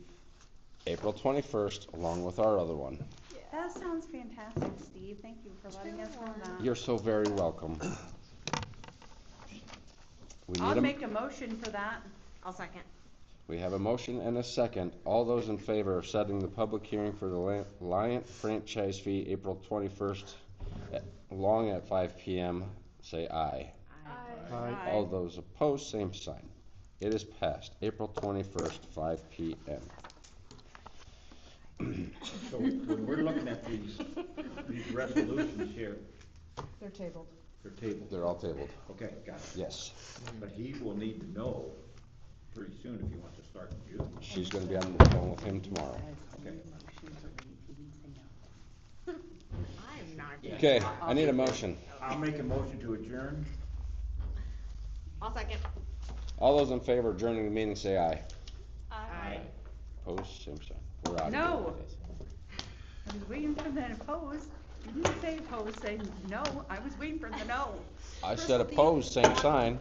April 21st, along with our other one. That sounds fantastic, Steve. Thank you for letting us know that. You're so very welcome. We I'll need a, make a motion for that. I'll second. we have a motion and a second. All those in favor of setting the public hearing for the Alliant franchise fee April 21st, along at 5 p.m., say aye. Aye. All those opposed, same sign. It is passed, April 21st, 5 p.m. So when we're looking at these resolutions here, They're tabled. they're tabled. They're all tabled. Okay, got it. Yes. But he will need to know pretty soon if he wants to start in June. She's gonna be on the phone with him tomorrow. Okay. I'm not. Okay, I need a motion. I'll make a motion to adjourn. I'll second. All those in favor of adjourning the meeting, say aye. Aye. Opposed, same sign. We're out of here. No. I was waiting for the opposed. You didn't say opposed, say no. I was waiting for the no. I said opposed, same sign.